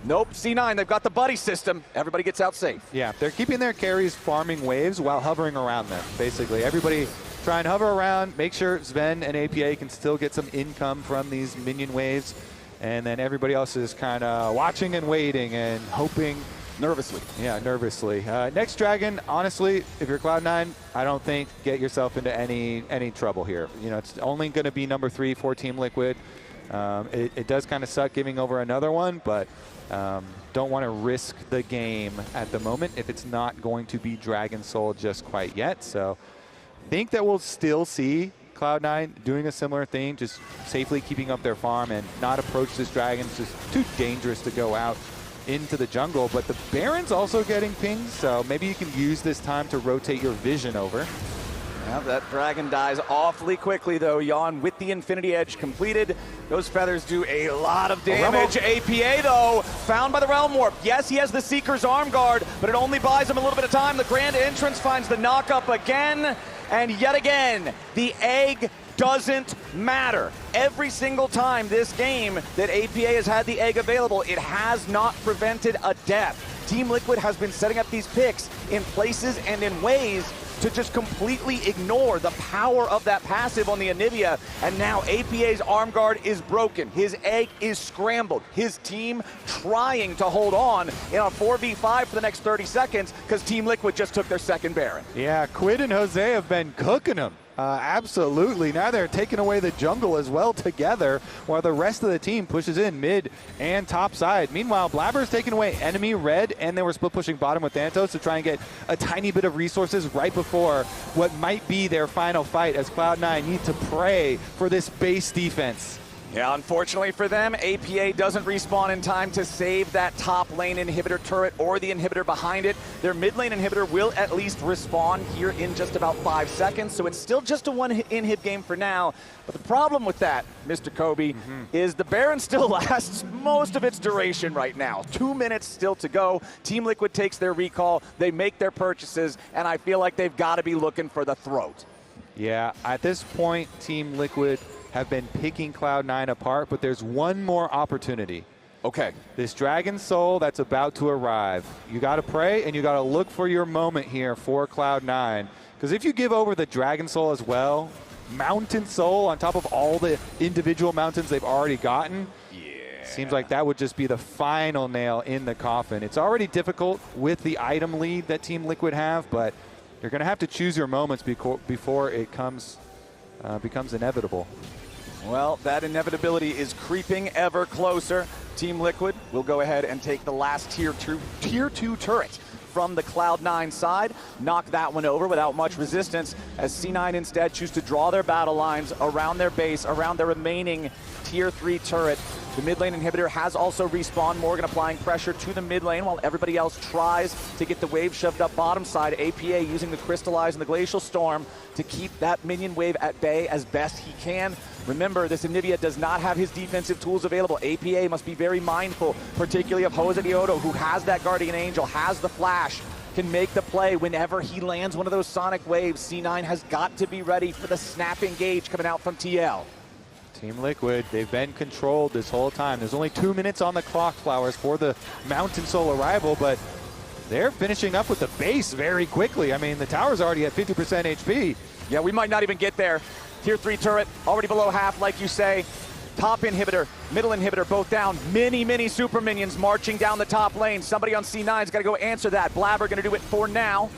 Nope, C9, they've got the buddy system. Everybody gets out safe. Yeah, they're keeping their carries farming waves while hovering around them, basically. Everybody try and hover around, make sure Sven and APA can still get some income from these minion waves, and then everybody else is kind of watching and waiting and hoping. Nervously. Yeah, nervously. Next Dragon, honestly, if you're Cloud9, I don't think get yourself into any trouble here. You know, it's only going to be number 3 for Team Liquid. It does kind of suck giving over another one, but don't want to risk the game at the moment if it's not going to be Dragon Soul just quite yet. So I think that we'll still see Cloud9 doing a similar thing, just safely keeping up their farm and not approach this dragon. It's just too dangerous to go out into the jungle. But the Baron's also getting pinged, so maybe you can use this time to rotate your vision over. Yeah, that dragon dies awfully quickly, though. LYON with the Infinity Edge completed. Those feathers do a lot of damage. APA, though, found by the Realm Warp. Yes, he has the Seeker's Arm Guard, but it only buys him a little bit of time. The Grand Entrance finds the knock-up again, and yet again, the egg doesn't matter. Every single time this game that APA has had the egg available, it has not prevented a death. Team Liquid has been setting up these picks in places and in ways to just completely ignore the power of that passive on the Anivia, and now APA's arm guard is broken. His egg is scrambled. His team trying to hold on in a 4v5 for the next 30 seconds because Team Liquid just took their second Baron. Yeah, Quid and Jose have been cooking them. Absolutely. Now they're taking away the jungle as well together, while the rest of the team pushes in mid and top side. Meanwhile, Blabber's taking away enemy red, and they were split pushing bottom with Thanatos to try and get a tiny bit of resources right before what might be their final fight, as Cloud9 need to pray for this base defense. Yeah, unfortunately for them, APA doesn't respawn in time to save that top lane inhibitor turret or the inhibitor behind it. Their mid lane inhibitor will at least respawn here in just about 5 seconds, so it's still just a one-inhib game for now. But the problem with that, Mr. Kobe, is the Baron still lasts most of its duration right now. 2 minutes still to go. Team Liquid takes their recall, they make their purchases, and I feel like they've got to be looking for the throat. Yeah, at this point, Team Liquid have been picking Cloud9 apart, but there's one more opportunity. Okay. This Dragon Soul that's about to arrive. You got to pray and you got to look for your moment here for Cloud9. Because if you give over the Dragon Soul as well, Mountain Soul on top of all the individual mountains they've already gotten, seems like that would just be the final nail in the coffin. It's already difficult with the item lead that Team Liquid have, but you're going to have to choose your moments before it becomes inevitable. Well, that inevitability is creeping ever closer. Team Liquid will go ahead and take the last tier 2 turret from the Cloud9 side, knock that one over without much resistance, as C9 instead choose to draw their battle lines around their base, around their remaining tier 3 turret. The mid lane inhibitor has also respawned. Morgan applying pressure to the mid lane while everybody else tries to get the wave shoved up bottom side. APA using the Crystallize and the Glacial Storm to keep that minion wave at bay as best he can. Remember, this Anivia does not have his defensive tools available. APA must be very mindful, particularly of Jose Diodo, who has that Guardian Angel, has the flash, can make the play whenever he lands one of those sonic waves. C9 has got to be ready for the snap engage coming out from TL. Team Liquid, they've been controlled this whole time. There's only 2 minutes on the clock, Flowers, for the Mountain Soul arrival, but they're finishing up with the base very quickly. I mean, the tower's already at 50% HP. Yeah, we might not even get there. Tier 3 turret, already below half, like you say. Top inhibitor, middle inhibitor, both down. Many super minions marching down the top lane. Somebody on C9's got to go answer that. Blabber going to do it for now.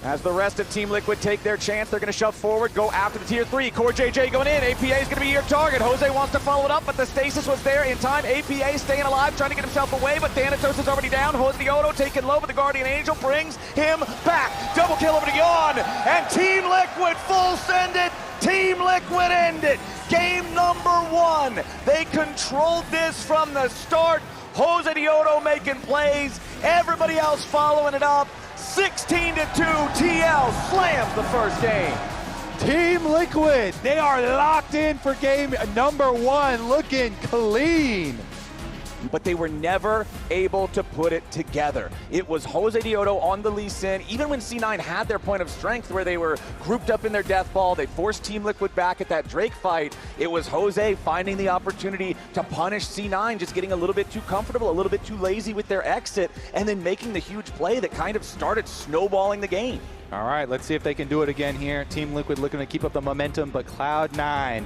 As the rest of Team Liquid take their chance, they're going to shove forward, go after the tier 3. Core JJ going in. APA is going to be your target. Jose wants to follow it up, but the stasis was there in time. APA staying alive, trying to get himself away, but Thanatos is already down. Jose Odo taken low, but the Guardian Angel brings him back. Double kill over to LYON, and Team Liquid full send it. Team Liquid end it. Game number 1. They controlled this from the start. Jose Odo making plays. Everybody else following it up. 16-2, TL slams the first game. Team Liquid, they are locked in for game number 1, looking clean. But they were never able to put it together. It was Jose Odo on the Lee Sin. Even when C9 had their point of strength where they were grouped up in their death ball, they forced Team Liquid back at that Drake fight. It was Jose finding the opportunity to punish C9, just getting a little bit too comfortable, a little bit too lazy with their exit, and then making the huge play that kind of started snowballing the game. All right, let's see if they can do it again here. Team Liquid looking to keep up the momentum, but Cloud9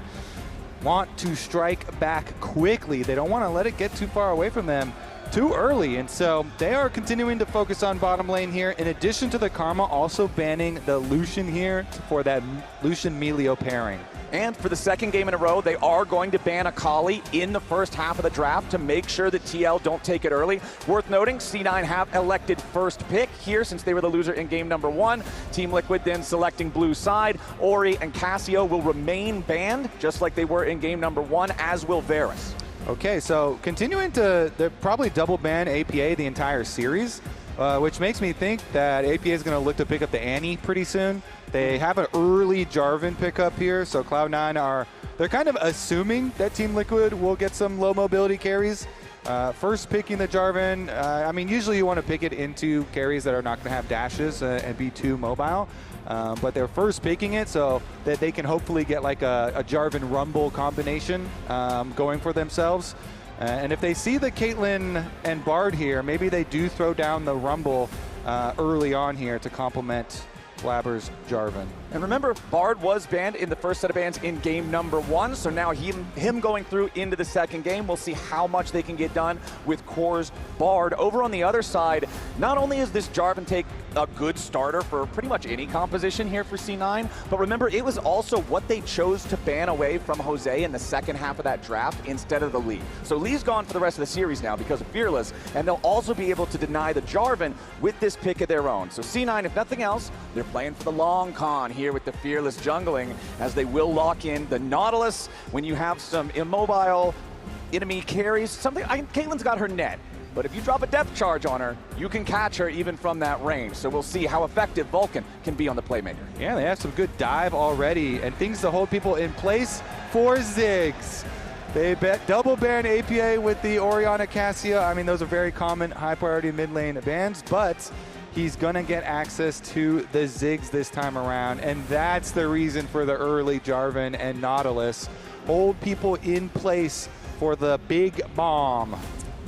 want to strike back quickly. They don't want to let it get too far away from them too early, and so they are continuing to focus on bottom lane here. In addition to the Karma, also banning the Lucian here for that Lucian-Melio pairing. And for the second game in a row, they are going to ban Akali in the first half of the draft to make sure that TL don't take it early. Worth noting, C9 have elected first pick here since they were the loser in game number 1. Team Liquid then selecting blue side. Ori and Cassio will remain banned, just like they were in game number 1, as will Varus. Okay, so continuing to, they're probably double ban APA the entire series, which makes me think that APA is going to look to pick up the Annie pretty soon. They have an early Jarvan pickup here, so Cloud9 they're kind of assuming that Team Liquid will get some low mobility carries. First picking the Jarvan, I mean, usually you want to pick it into carries that are not going to have dashes and be too mobile. But they're first picking it so that they can hopefully get like a Jarvan Rumble combination going for themselves. And if they see the Caitlyn and Bard here, maybe they do throw down the Rumble early on here to complement Blabber's Jarvan. And remember, Bard was banned in the first set of bans in game number 1, so now him going through into the second game, we'll see how much they can get done with Core's Bard. Over on the other side, not only is this Jarvan take a good starter for pretty much any composition here for C9, but remember, it was also what they chose to ban away from Jose in the second half of that draft instead of the Lee. So Lee's gone for the rest of the series now because of Fearless, and they'll also be able to deny the Jarvan with this pick of their own. So C9, if nothing else, they're playing for the long con here with the Fearless jungling, as they will lock in the Nautilus. When you have some immobile enemy carries, Caitlyn's got her net, but if you drop a depth charge on her, you can catch her even from that range. So we'll see how effective Vulcan can be on the playmaker. Yeah, they have some good dive already and things to hold people in place for Ziggs. They double ban APA with the Orianna Cassia. I mean, those are very common high priority mid lane bans, but he's gonna get access to the Ziggs this time around, and that's the reason for the early Jarvan and Nautilus. Hold people in place for the big bomb.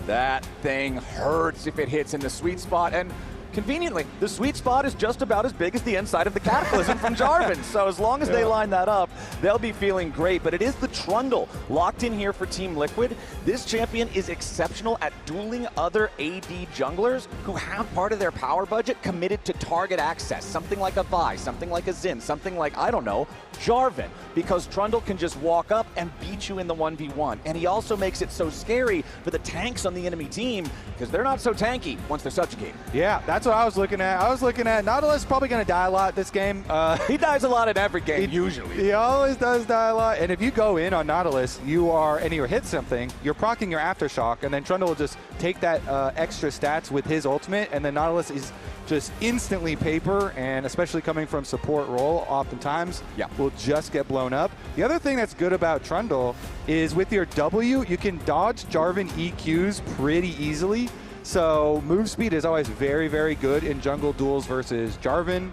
That thing hurts if it hits in the sweet spot, and conveniently, the sweet spot is just about as big as the inside of the Cataclysm from Jarvan. So as long as they line that up, they'll be feeling great. But it is the Trundle locked in here for Team Liquid. This champion is exceptional at dueling other AD junglers who have part of their power budget committed to target access. Something like a Vi, something like a Xin, something like, I don't know, Jarvan. Because Trundle can just walk up and beat you in the 1v1. And he also makes it so scary for the tanks on the enemy team because they're not so tanky once they're subjugated. Yeah, that's what I was looking at. I was looking at Nautilus probably going to die a lot this game. He dies a lot in every game, usually. He always does die a lot. And if you go in on Nautilus, and you hit something, you're proccing your Aftershock, and then Trundle will just take that extra stats with his ultimate, and then Nautilus is just instantly paper, and especially coming from support role, oftentimes will just get blown up. The other thing that's good about Trundle is with your W, you can dodge Jarvan EQs pretty easily. So move speed is always very, very good in jungle duels versus Jarvan.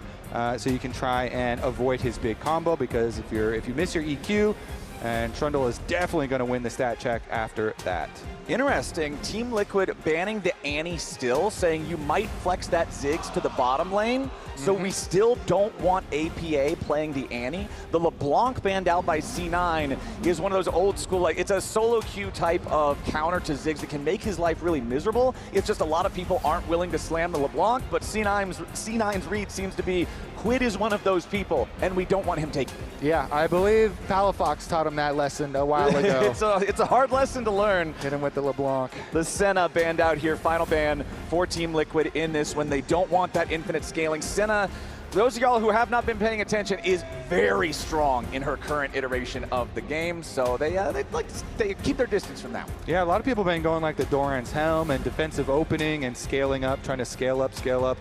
So you can try and avoid his big combo, because if you miss your EQ, and Trundle is definitely going to win the stat check after that. Interesting. Team Liquid banning the Annie still, saying you might flex that Ziggs to the bottom lane, so we still don't want APA playing the Annie. The LeBlanc banned out by C9 is one of those old school, like, it's a solo queue type of counter to Ziggs that can make his life really miserable. It's just a lot of people aren't willing to slam the LeBlanc, but C9's read seems to be Quid is one of those people, and we don't want him taking it. Yeah, I believe Palafox taught him that lesson a while ago. It's a hard lesson to learn. Hit him with the LeBlanc. The Senna banned out here. Final ban for Team Liquid in this when they don't want that infinite scaling. Senna, those of y'all who have not been paying attention, is very strong in her current iteration of the game. So they keep their distance from that one. Yeah, a lot of people have been going like the Doran's Helm and defensive opening and scaling up, trying to scale up,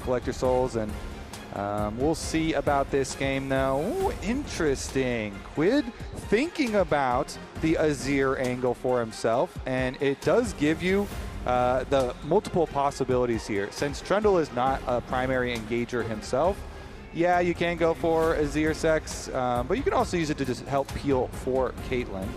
collect your souls, and we'll see about this game now. Ooh, interesting. Quid thinking about the Azir angle for himself, and it does give you the multiple possibilities here. Since Trundle is not a primary engager himself, yeah, you can go for Azir Sex, but you can also use it to just help peel for Caitlyn.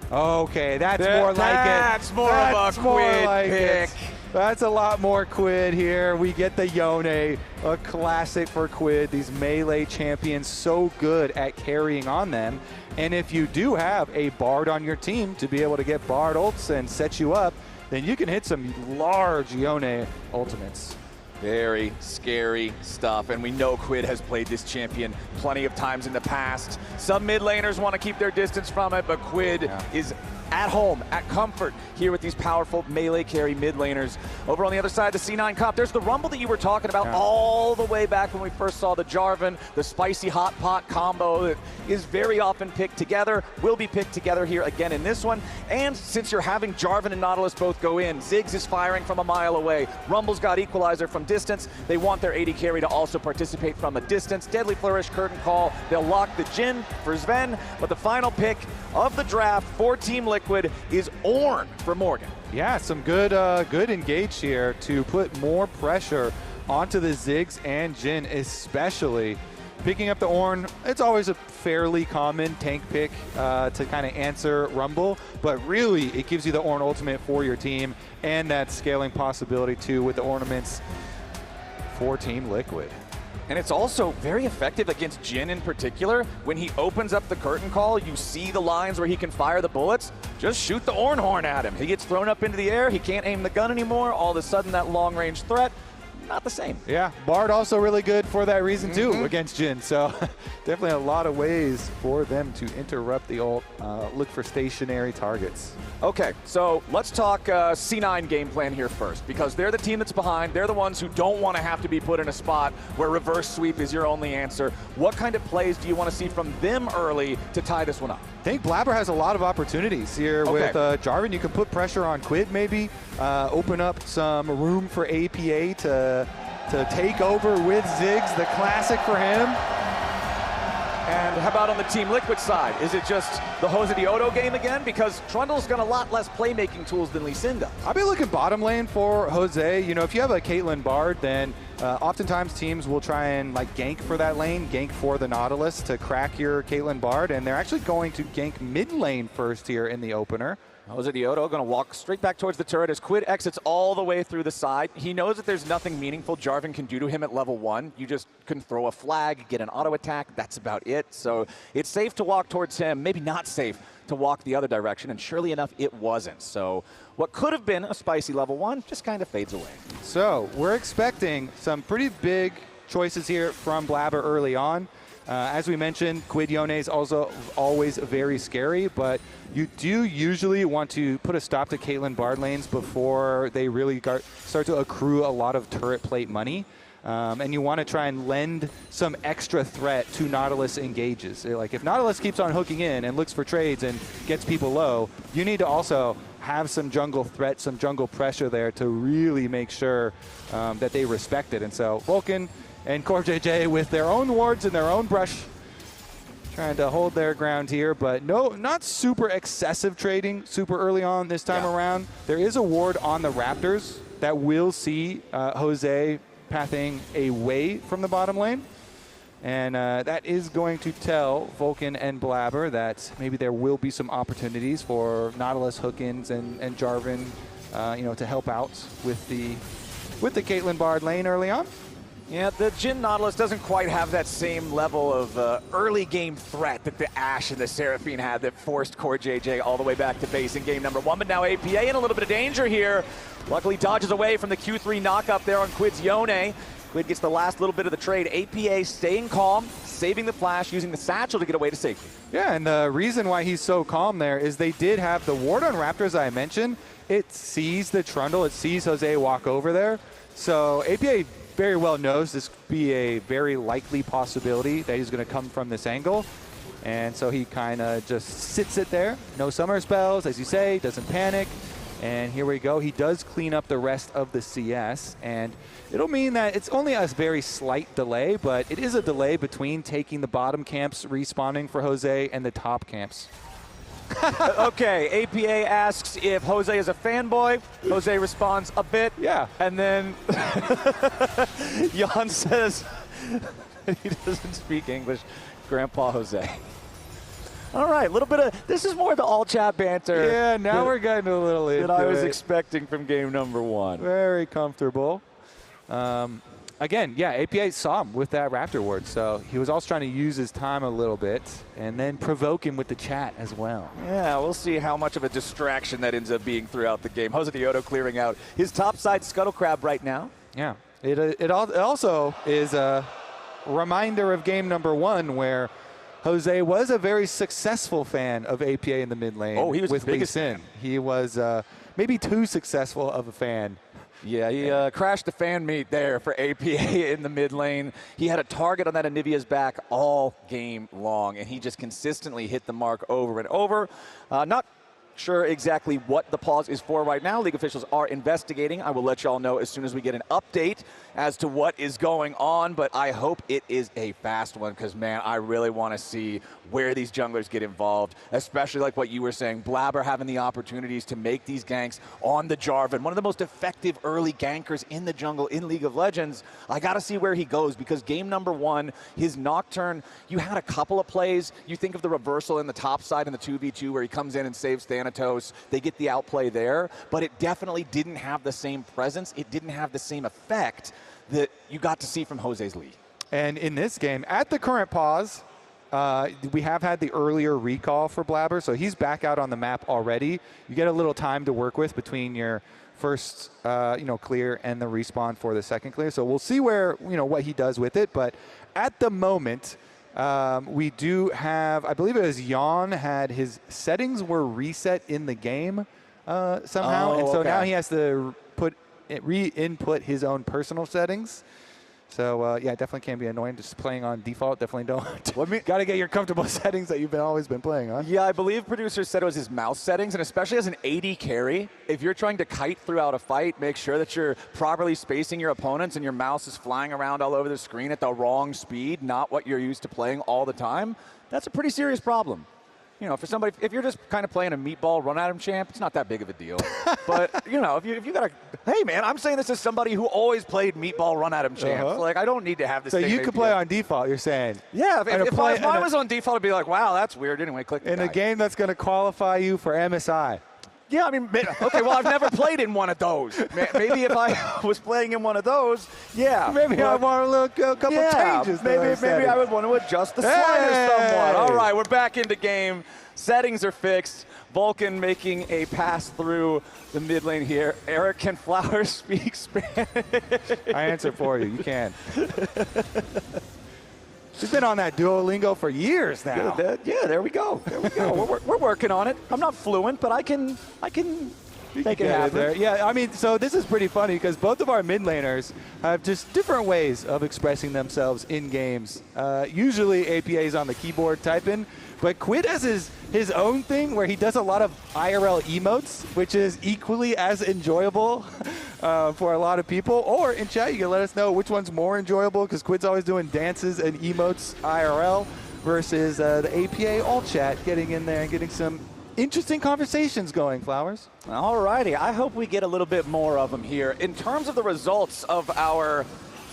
Okay, that's more like it. That's more of a Quid pick. That's a lot more Quid here. We get the Yone, a classic for Quid. These melee champions so good at carrying on them. And if you do have a Bard on your team to be able to get Bard ults and set you up, then you can hit some large Yone ultimates. Very scary stuff, and we know Quid has played this champion plenty of times in the past. Some mid laners want to keep their distance from it, but Quid is at home, at comfort, here with these powerful melee carry mid laners. Over on the other side, the C9 Cop, there's the Rumble that you were talking about all the way back when we first saw the Jarvan, the spicy hot pot combo that is very often picked together, will be picked together here again in this one. And since you're having Jarvan and Nautilus both go in, Ziggs is firing from a mile away, Rumble's got Equalizer from distance, they want their AD carry to also participate from a distance. Deadly Flourish, Curtain Call, they'll lock the Jhin for Sven, but the final pick of the draft for Team Liquid is Ornn for Morgan. Yeah, some good engage here to put more pressure onto the Ziggs and Jhin, especially. Picking up the Ornn, it's always a fairly common tank pick to kind of answer Rumble, but really it gives you the Ornn ultimate for your team and that scaling possibility too with the ornaments for Team Liquid. And it's also very effective against Jhin in particular. When he opens up the curtain call, you see the lines where he can fire the bullets. Just shoot the Ornn Horn at him. He gets thrown up into the air. He can't aim the gun anymore. All of a sudden, that long-range threat, not the same. Yeah, Bard also really good for that reason too against Jhin. So definitely a lot of ways for them to interrupt the ult, look for stationary targets. Okay, so let's talk C9 game plan here first, because they're the team that's behind. They're the ones who don't want to have to be put in a spot where reverse sweep is your only answer. What kind of plays do you want to see from them early to tie this one up? I think Blabber has a lot of opportunities here with Jarvan. You can put pressure on Quid maybe, open up some room for APA to take over with Ziggs, the classic for him. And how about on the Team Liquid side? Is it just the Jose Dioto game again? Because Trundle's got a lot less playmaking tools than Lee Sin does. I'll be looking bottom lane for Jose. You know, if you have a Caitlyn Bard, then oftentimes teams will try and like gank for that lane, gank for the Nautilus to crack your Caitlyn Bard, and they're actually going to gank mid lane first here in the opener. Jose Dioto going to walk straight back towards the turret as Quid exits all the way through the side. He knows that there's nothing meaningful Jarvan can do to him at level 1. You just can throw a flag, get an auto attack, that's about it. So it's safe to walk towards him, maybe not safe to walk the other direction, and surely enough, it wasn't. So what could have been a spicy level 1 just kind of fades away. So we're expecting some pretty big choices here from Blabber early on. As we mentioned, Quid Yone is also always very scary, but you do usually want to put a stop to Caitlyn Bard lanes before they really start to accrue a lot of turret plate money. And you want to try and lend some extra threat to Nautilus engages. Like if Nautilus keeps on hooking in and looks for trades and gets people low, you need to also have some jungle threat, some jungle pressure there to really make sure that they respect it. And so Vulcan and Core JJ with their own wards and their own brush trying to hold their ground here, but no, not super excessive trading super early on this time around. There is a ward on the Raptors that will see Jose pathing away from the bottom lane. And that is going to tell Vulcan and Blabber that maybe there will be some opportunities for Nautilus, Hookins, and Jarvan, to help out with the Caitlyn Bard lane early on. Yeah, the Jhin Nautilus doesn't quite have that same level of early game threat that the Ashe and the Seraphine had that forced Core JJ all the way back to base in game number 1. But now APA in a little bit of danger here. Luckily dodges away from the Q3 knock-up there on Quid's Yone. Quid gets the last little bit of the trade. APA staying calm, saving the flash, using the satchel to get away to safety. Yeah, and the reason why he's so calm there is they did have the ward on Raptors I mentioned. It sees the Trundle, it sees Jose walk over there. So APA very well knows this could be a very likely possibility that he's going to come from this angle. And so he kind of just sits it there. No summer spells, as you say, doesn't panic. And here we go. He does clean up the rest of the CS. And it'll mean that it's only a very slight delay, but it is a delay between taking the bottom camps, respawning for Jose, and the top camps. Okay, APA asks if Jose is a fanboy. Jose responds a bit. Yeah. And then Jan says he doesn't speak English. Grandpa Jose. All right, a little bit of, this is more the all chat banter. Yeah, now we're getting a little into it. That I was expecting from game number 1. Very comfortable. Again, yeah, APA saw him with that Raptor ward, so he was also trying to use his time a little bit and then provoke him with the chat as well. Yeah, we'll see how much of a distraction that ends up being throughout the game. Jose Dioto clearing out his topside Scuttle Crab right now. Yeah, it also is a reminder of game number 1 where Jose was a very successful fan of APA in the mid lane. Oh, he was with the biggest Lee Sin. He was maybe too successful of a fan. Yeah, he crashed the fan meet there for APA in the mid lane. He had a target on that Anivia's back all game long, and he just consistently hit the mark over and over. Not sure exactly what the pause is for right now. League officials are investigating. I will let y'all know as soon as we get an update as to what is going on, but I hope it is a fast one because, man, I really want to see where these junglers get involved, especially like what you were saying, Blabber having the opportunities to make these ganks on the Jarvan, one of the most effective early gankers in the jungle in League of Legends. I got to see where he goes because game number 1, his Nocturne, you had a couple of plays. You think of the reversal in the top side in the 2v2 where he comes in and saves Thanatos. They get the outplay there, but it definitely didn't have the same presence. It didn't have the same effect that you got to see from Jose's Lee. And in this game, at the current pause, we have had the earlier recall for Blabber, so he's back out on the map already. You get a little time to work with between your first, clear and the respawn for the second clear. So we'll see where, what he does with it. But at the moment, we do have, I believe it was LYON had his settings were reset in the game somehow, and so now he has to re-input his own personal settings. So, yeah, it definitely can be annoying just playing on default. Definitely don't. Got to get your comfortable settings that you've always been playing on. Yeah, I believe producers said it was his mouse settings, and especially as an AD carry, if you're trying to kite throughout a fight, make sure that you're properly spacing your opponents and your mouse is flying around all over the screen at the wrong speed, not what you're used to playing all the time. That's a pretty serious problem. For somebody, if you're just kind of playing a meatball run at him champ, it's not that big of a deal. But, if you got to, hey, man, I'm saying this as somebody who always played meatball run at him champ. Like, I don't need to have this So thing you could play on default, you're saying? Yeah, if mine was on default, I'd be like, wow, that's weird. Anyway, click the in a game that's going to qualify you for MSI. Yeah, I mean, okay, well, I've never played in one of those. Maybe if I was playing in one of those, yeah. Maybe I want a couple changes. Maybe I would want to adjust the sliders somewhat. All right, we're back into game. Settings are fixed. Vulcan making a pass through the mid lane here. Eric, can Flowers speak Spanish? I answer for you. You can. She's been on that Duolingo for years now. Yeah, there we go. We're working on it. I'm not fluent, but I can make it happen. There. Yeah, I mean, so this is pretty funny because both of our mid laners have just different ways of expressing themselves in games. Usually APA is on the keyboard typing, but Quid has his own thing where he does a lot of IRL emotes, which is equally as enjoyable for a lot of people. Or in chat, you can let us know which one's more enjoyable because Quid's always doing dances and emotes IRL versus the APA all chat, getting in there and getting some interesting conversations going, Flowers. All righty. I hope we get a little bit more of them here. In terms of the results of our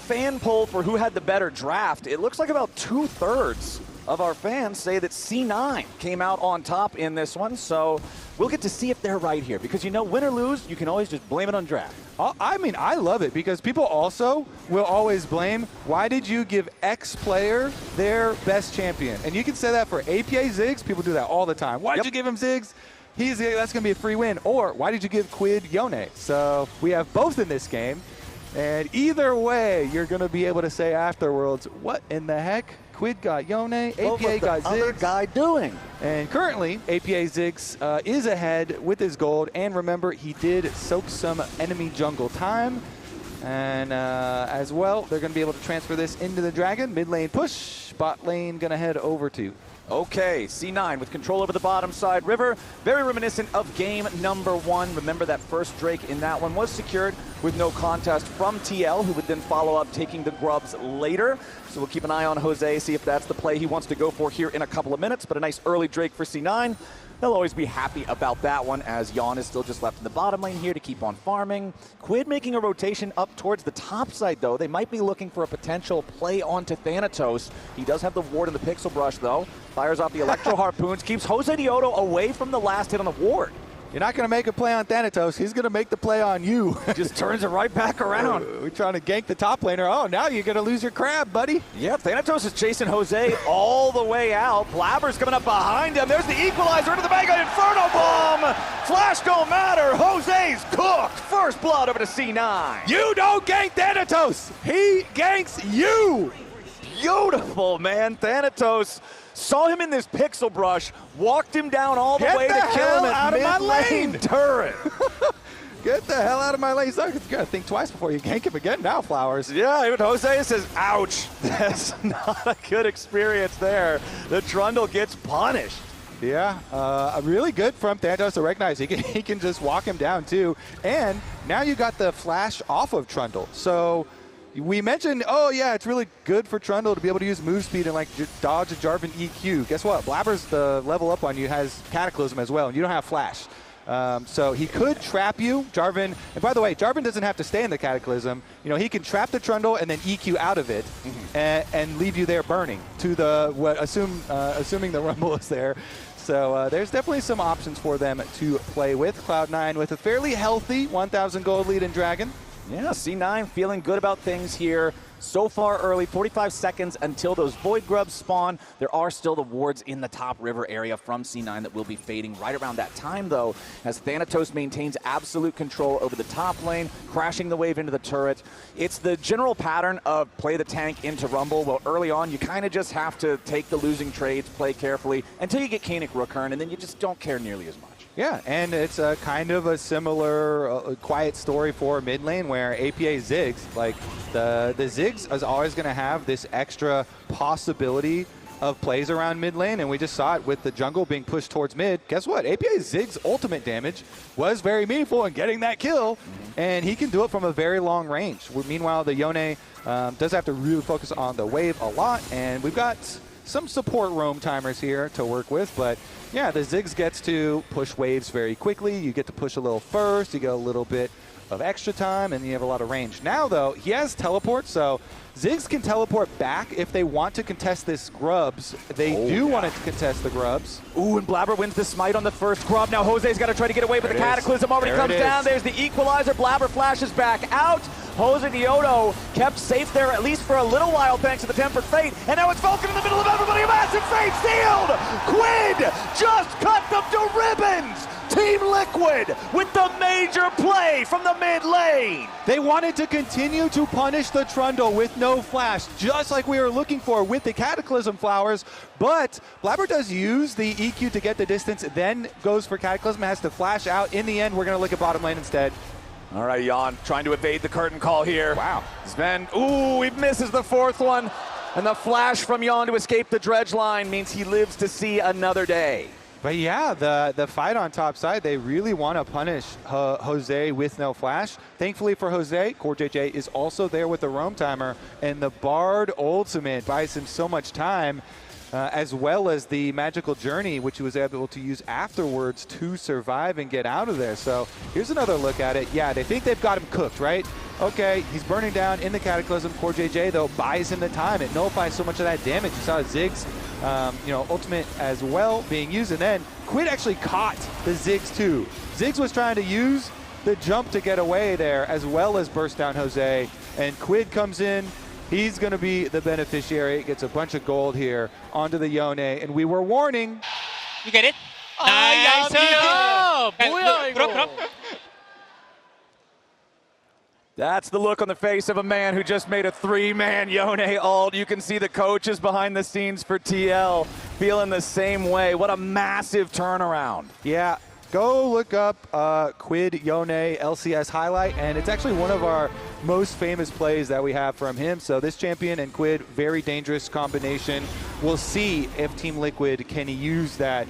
fan poll for who had the better draft, it looks like about 2/3 of our fans say that C9 came out on top in this one. So we'll get to see if they're right here. Because, you know, win or lose, you can always just blame it on draft. I mean, I love it because people also will always blame, why did you give X player their best champion? And you can say that for APA Ziggs. People do that all the time. Why did you give him Ziggs? That's going to be a free win. Or why did you give Quid Yone? So we have both in this game. And either way, you're going to be able to say afterwards, what in the heck? Quid got Yone, APA got Ziggs. Other guy doing? And currently, APA Ziggs is ahead with his gold. And remember, he did soak some enemy jungle time. And as well, they're going to be able to transfer this into the Dragon. Mid lane push, bot lane going to head over to. Okay, C9 with control over the bottom side. River, very reminiscent of game number 1. Remember that first Drake in that one was secured with no contest from TL, who would then follow up taking the grubs later. So we'll keep an eye on Jose, see if that's the play he wants to go for here in a couple of minutes. But a nice early Drake for C9. They'll always be happy about that one, as LYON is still just left in the bottom lane here to keep on farming. Quid making a rotation up towards the top side, though. They might be looking for a potential play onto Thanatos. He does have the ward and the pixel brush, though. Fires off the Electro Harpoons, keeps Jose Daejeon away from the last hit on the ward. You're not going to make a play on Thanatos. He's going to make the play on you. Just turns it right back around. We're trying to gank the top laner. Oh, now you're going to lose your crab, buddy. Yeah, Thanatos is chasing Jose all the way out. Blabber's coming up behind him. There's the equalizer into the Mega Inferno Bomb. Flash don't matter. Jose's cooked. First blood over to C9. You don't gank Thanatos. He ganks you. Beautiful, man. Thanatos saw him in this pixel brush, walked him down all the way to kill him at mid-lane turret. Get the hell out of my lane. You gotta think twice before you gank him again now, Flowers. Yeah, even Jose says, ouch. That's not a good experience there. The Trundle gets punished. Yeah, really good from Thanatos to recognize he can just walk him down too. And now you got the flash off of Trundle. So we mentioned, oh yeah, it's really good for Trundle to be able to use move speed and like dodge a Jarvan EQ. Guess what? Blabber's the level up on you has Cataclysm as well, and you don't have flash. So he could trap you, Jarvan. And by the way, Jarvan doesn't have to stay in the Cataclysm. You know, he can trap the Trundle and then EQ out of it and leave you there burning to the assuming the Rumble is there. So there's definitely some options for them to play with. Cloud9 with a fairly healthy 1,000 gold lead in Dragon. Yeah, C9 feeling good about things here. So far early, 45 seconds until those Void Grubs spawn. There are still the wards in the top river area from C9 that will be fading right around that time, though, as Thanatos maintains absolute control over the top lane, crashing the wave into the turret. It's the general pattern of play the tank into Rumble. Well, early on, you kind of just have to take the losing trades, play carefully, until you get Kanik Rookern, and then you just don't care nearly as much. Yeah, and it's a kind of a similar quiet story for mid lane where APA Ziggs, like the Ziggs is always going to have this extra possibility of plays around mid lane, and we just saw it with the jungle being pushed towards mid. Guess what? APA Ziggs' ultimate damage was very meaningful in getting that kill, and he can do it from a very long range. Meanwhile, the Yone does have to really focus on the wave a lot, and we've got some support roam timers here to work with, but yeah, the Ziggs gets to push waves very quickly. You get to push a little first, you get a little bit of extra time, and you have a lot of range. Now, though, he has teleport, so Ziggs can teleport back if they want to contest this grubs. They do want to contest the grubs. Ooh, and Blabber wins the smite on the first grub. Now Jose's got to try to get away, but the Cataclysm already comes down. There's the equalizer. Blabber flashes back out. Jose Daejeon kept safe there at least for a little while thanks to the Tempered Fate. And now it's Vulcan in the middle of everybody. A massive fate sealed. Quid just cut them to ribbons. Team Liquid with the major play from the mid lane. They wanted to continue to punish the Trundle with no flash, just like we were looking for with the Cataclysm Flowers. But Blabber does use the EQ to get the distance, then goes for Cataclysm, has to flash out. In the end, we're going to look at bottom lane instead. All right, LYON trying to evade the curtain call here. Wow. Sven, ooh, he misses the fourth one. And the flash from LYON to escape the dredge line means he lives to see another day. But yeah, the fight on top side, they really want to punish Jose with no flash. Thankfully for Jose, Core JJ is also there with the roam timer, and the Bard ultimate buys him so much time, as well as the magical journey, which he was able to use afterwards to survive and get out of there. So here's another look at it. Yeah, they think they've got him cooked, right? Okay, he's burning down in the Cataclysm. CoreJJ, though, buys him the time. It nullifies so much of that damage. You saw Ziggs, ultimate as well being used. And then Quid actually caught the Ziggs, too. Ziggs was trying to use the jump to get away there, as well as burst down Jose. And Quid comes in. He's going to be the beneficiary. Gets a bunch of gold here onto the Yone. And we were warning. You get it? 나이스! 뭐야 이거? That's the look on the face of a man who just made a 3-man Yone ult. You can see the coaches behind the scenes for TL feeling the same way. What a massive turnaround. Yeah, go look up Quid Yone LCS highlight, and it's actually one of our most famous plays that we have from him. So this champion and Quid, very dangerous combination. We'll see if Team Liquid can use that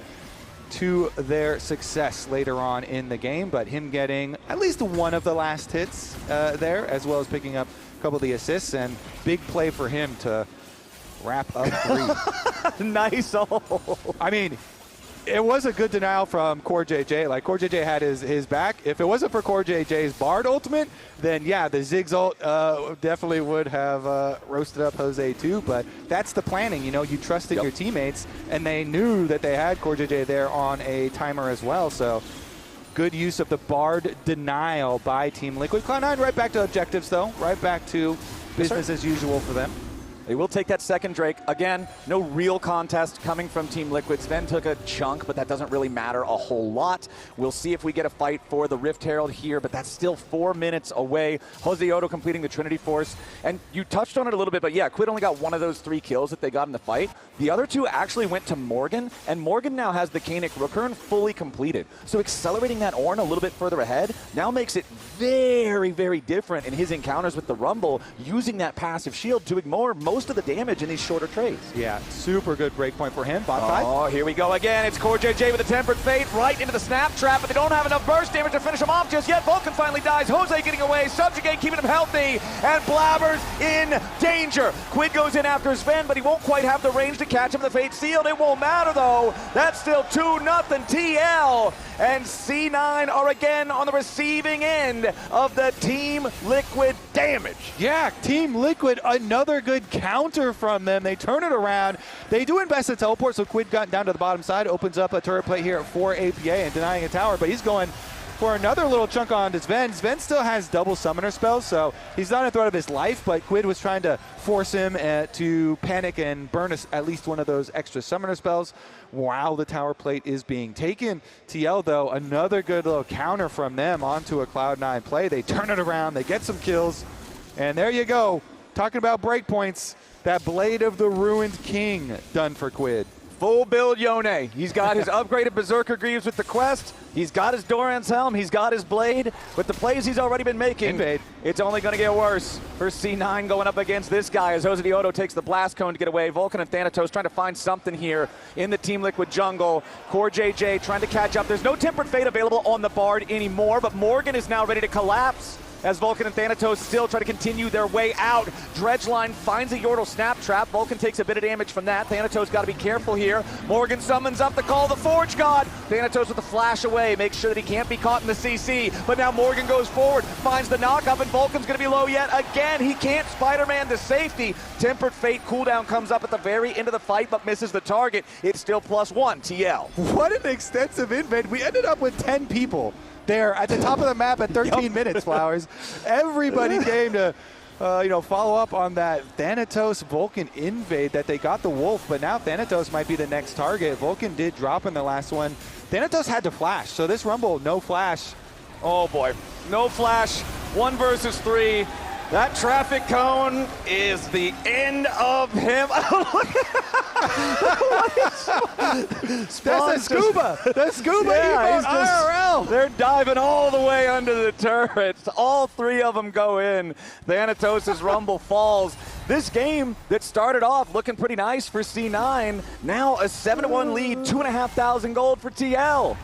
to their success later on in the game, but him getting at least one of the last hits there, as well as picking up a couple of the assists, and big play for him to wrap up 3. Nice ult. I mean, it was a good denial from CoreJJ. Like, CoreJJ had his back. If it wasn't for CoreJJ's Bard ultimate, then yeah, the Ziggs ult definitely would have roasted up Jose too. But that's the planning, you trust in your teammates, and they knew that they had CoreJJ there on a timer as well. So good use of the Bard denial by Team Liquid. Cloud9 right back to objectives though, right back to business as usual for them. They will take that second Drake. Again, no real contest coming from Team Liquid. Sven took a chunk, but that doesn't really matter a whole lot. We'll see if we get a fight for the Rift Herald here, but that's still 4 minutes away. Jose Otto completing the Trinity Force. And you touched on it a little bit, but yeah, Quid only got one of those 3 kills that they got in the fight. The other 2 actually went to Morgan, and Morgan now has the Kanik Rookern fully completed. So accelerating that Ornn a little bit further ahead now makes it very, very different in his encounters with the Rumble, using that passive shield to ignore most of the damage in these shorter trades. Yeah, super good breakpoint for him. Bot 5. Oh, here we go again. It's CoreJJ with a Tempered Fate right into the snap trap, but they don't have enough burst damage to finish him off just yet. Vulcan finally dies. Jose getting away. Subjugate keeping him healthy, and Blabbers in danger. Quid goes in after Sven, but he won't quite have the range to catch him. The Fate sealed. It won't matter though. That's still 2-0 TL, and C9 are again on the receiving end of the Team Liquid damage. Yeah, Team Liquid, another good counter from them. They turn it around. They do invest in teleport, so Quid got down to the bottom side, opens up a turret plate here at 4 APA and denying a tower, but he's going for another little chunk onto Sven. Sven still has double summoner spells, so he's not in threat of his life, but Quid was trying to force him to panic and burn at least one of those extra summoner spells while the tower plate is being taken. TL, though, another good little counter from them onto a Cloud9 play. They turn it around, they get some kills, and there you go. Talking about breakpoints, that Blade of the Ruined King done for Quid. Full build Yone. He's got his upgraded Berserker Greaves with the quest. He's got his Doran's Helm. He's got his Blade. With the plays he's already been making, Invade. It's only going to get worse for C9 going up against this guy as Jose Otto takes the Blast Cone to get away. Vulcan and Thanatos trying to find something here in the Team Liquid jungle. CoreJJ trying to catch up. There's no Tempered Fate available on the Bard anymore, but Morgan is now ready to collapse as Vulcan and Thanatos still try to continue their way out. Dredgeline finds a Yordle Snap Trap. Vulcan takes a bit of damage from that. Thanatos got to be careful here. Morgan summons up the Call of the Forge God. Thanatos with a flash away, makes sure that he can't be caught in the CC. But now Morgan goes forward, finds the knock-up, and Vulcan's going to be low yet again. He can't Spider-Man to safety. Tempered Fate cooldown comes up at the very end of the fight, but misses the target. It's still +1 TL. What an extensive invade. We ended up with 10 people there at the top of the map at 13 minutes, Flowers. Everybody came to follow up on that Thanatos Vulcan invade that they got the Wolf, but now Thanatos might be the next target. Vulcan did drop in the last one. Thanatos had to flash, so this Rumble, no flash. Oh boy, no flash, 1 versus 3. That traffic cone is the end of him. That's the scuba. The scuba yeah, emote IRL. They're diving all the way under the turrets. All 3 of them go in. Thanatos' Rumble falls. This game that started off looking pretty nice for C9, now a 7-1 lead, 2,500 gold for TL.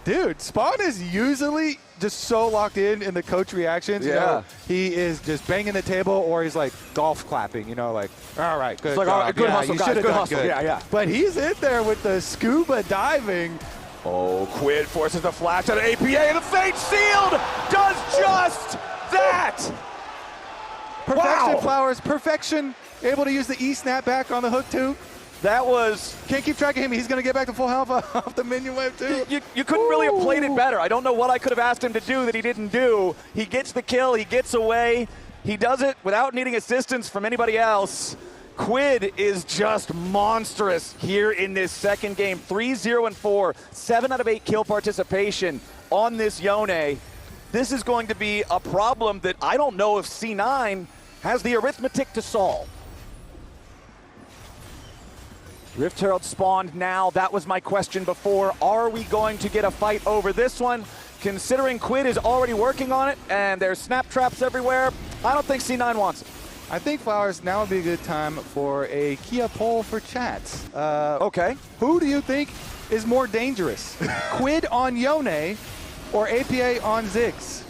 Dude, Spawn is usually just so locked in the coach reactions. Yeah. He is just banging the table, or he's like golf clapping, like, all right, good. It's like, all right, good hustle, guys, good hustle. Good. Yeah. But he's in there with the scuba diving. Oh, Quid forces the flash out of APA, and the Fate sealed does just that. Perfection, Wow. Flowers, perfection. Able to use the E-snap back on the hook too. That was... Can't keep track of him. He's going to get back to full health off the minion wave too. You couldn't really have played it better. I don't know what I could have asked him to do that he didn't do. He gets the kill. He gets away. He does it without needing assistance from anybody else. Quid is just monstrous here in this second game. 3-0-4, 7 out of 8 kill participation on this Yone. This is going to be a problem that I don't know if C9 has the arithmetic to solve. Rift Herald spawned now. That was my question before. Are we going to get a fight over this one? Considering Quid is already working on it and there's snap traps everywhere, I don't think C9 wants it. I think, Flowers, now would be a good time for a Kia poll for chats. Okay. Who do you think is more dangerous? Quid on Yone or APA on Ziggs?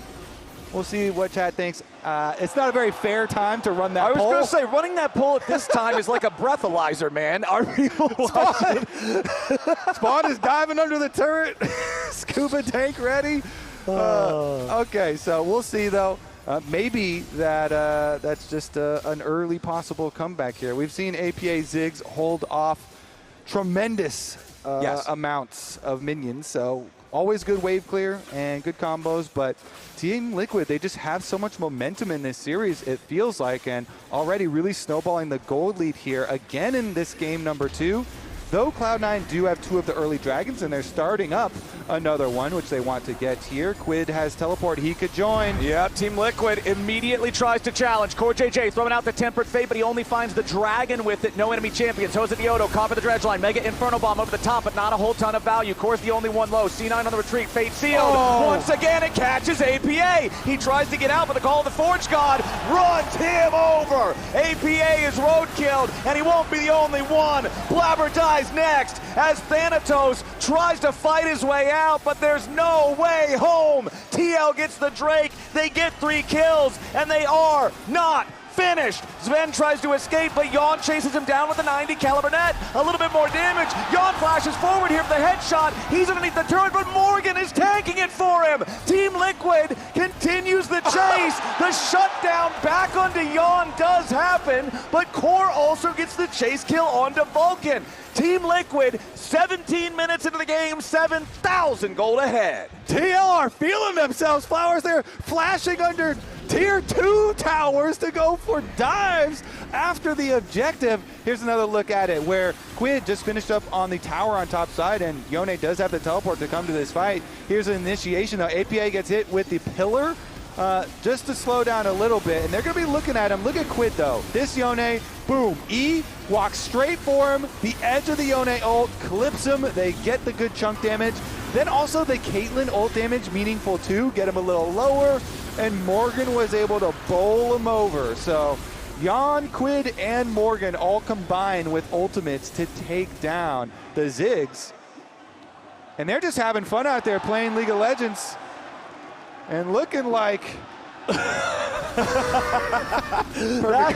We'll see what chat thinks. It's not a very fair time to run that poll. I was going to say, running that poll at this time is like a breathalyzer, man. Are people watching? Spawn is diving under the turret. Scuba tank ready. Okay, so we'll see, though. Maybe that's just an early possible comeback here. We've seen APA Ziggs hold off tremendous amounts of minions, so always good wave clear and good combos, but Team Liquid, they just have so much momentum in this series, it feels like, and already really snowballing the gold lead here again in this game number 2. Though Cloud9 do have 2 of the early dragons, and they're starting up another one, which they want to get here. Quid has teleport. He could join. Yeah, Team Liquid immediately tries to challenge. Core JJ throwing out the Tempered Fate, but he only finds the dragon with it. No enemy champions. Jose Diodo caught by the dredge line. Mega Inferno Bomb over the top, but not a whole ton of value. Core's the only one low. C9 on the retreat. Fate sealed. Once again, it catches APA. He tries to get out, but the call of the Forge God runs him over. APA is road killed, and he won't be the only one. Blabber dies next as Thanatos tries to fight his way out, but there's no way home. TL gets the Drake, they get 3 kills, and they are not finished. Sven tries to escape, but LYON chases him down with a 90 caliber net. A little bit more damage. LYON flashes forward here for the headshot. He's underneath the turret, but Morgan is tanking it for him. Team Liquid continues the chase. The shutdown back onto LYON does happen, but Core also gets the chase kill onto Vulcan. Team Liquid, 17 minutes into the game, 7,000 gold ahead. TL are feeling themselves, Flowers. They're flashing under tier 2 towers to go for dives after the objective. Here's another look at it where Quid just finished up on the tower on top side, and Yone does have the teleport to come to this fight. Here's an initiation, though. APA gets hit with the pillar just to slow down a little bit, and they're going to be looking at him. Look at Quid, though. This Yone, boom, E walks straight for him. The edge of the Yone ult clips him. They get the good chunk damage. Then also the Caitlyn ult damage, meaningful too. Get him a little lower, and Morgan was able to bowl him over. So LYON, Quid, and Morgan all combine with ultimates to take down the Ziggs. And they're just having fun out there playing League of Legends and looking like perfect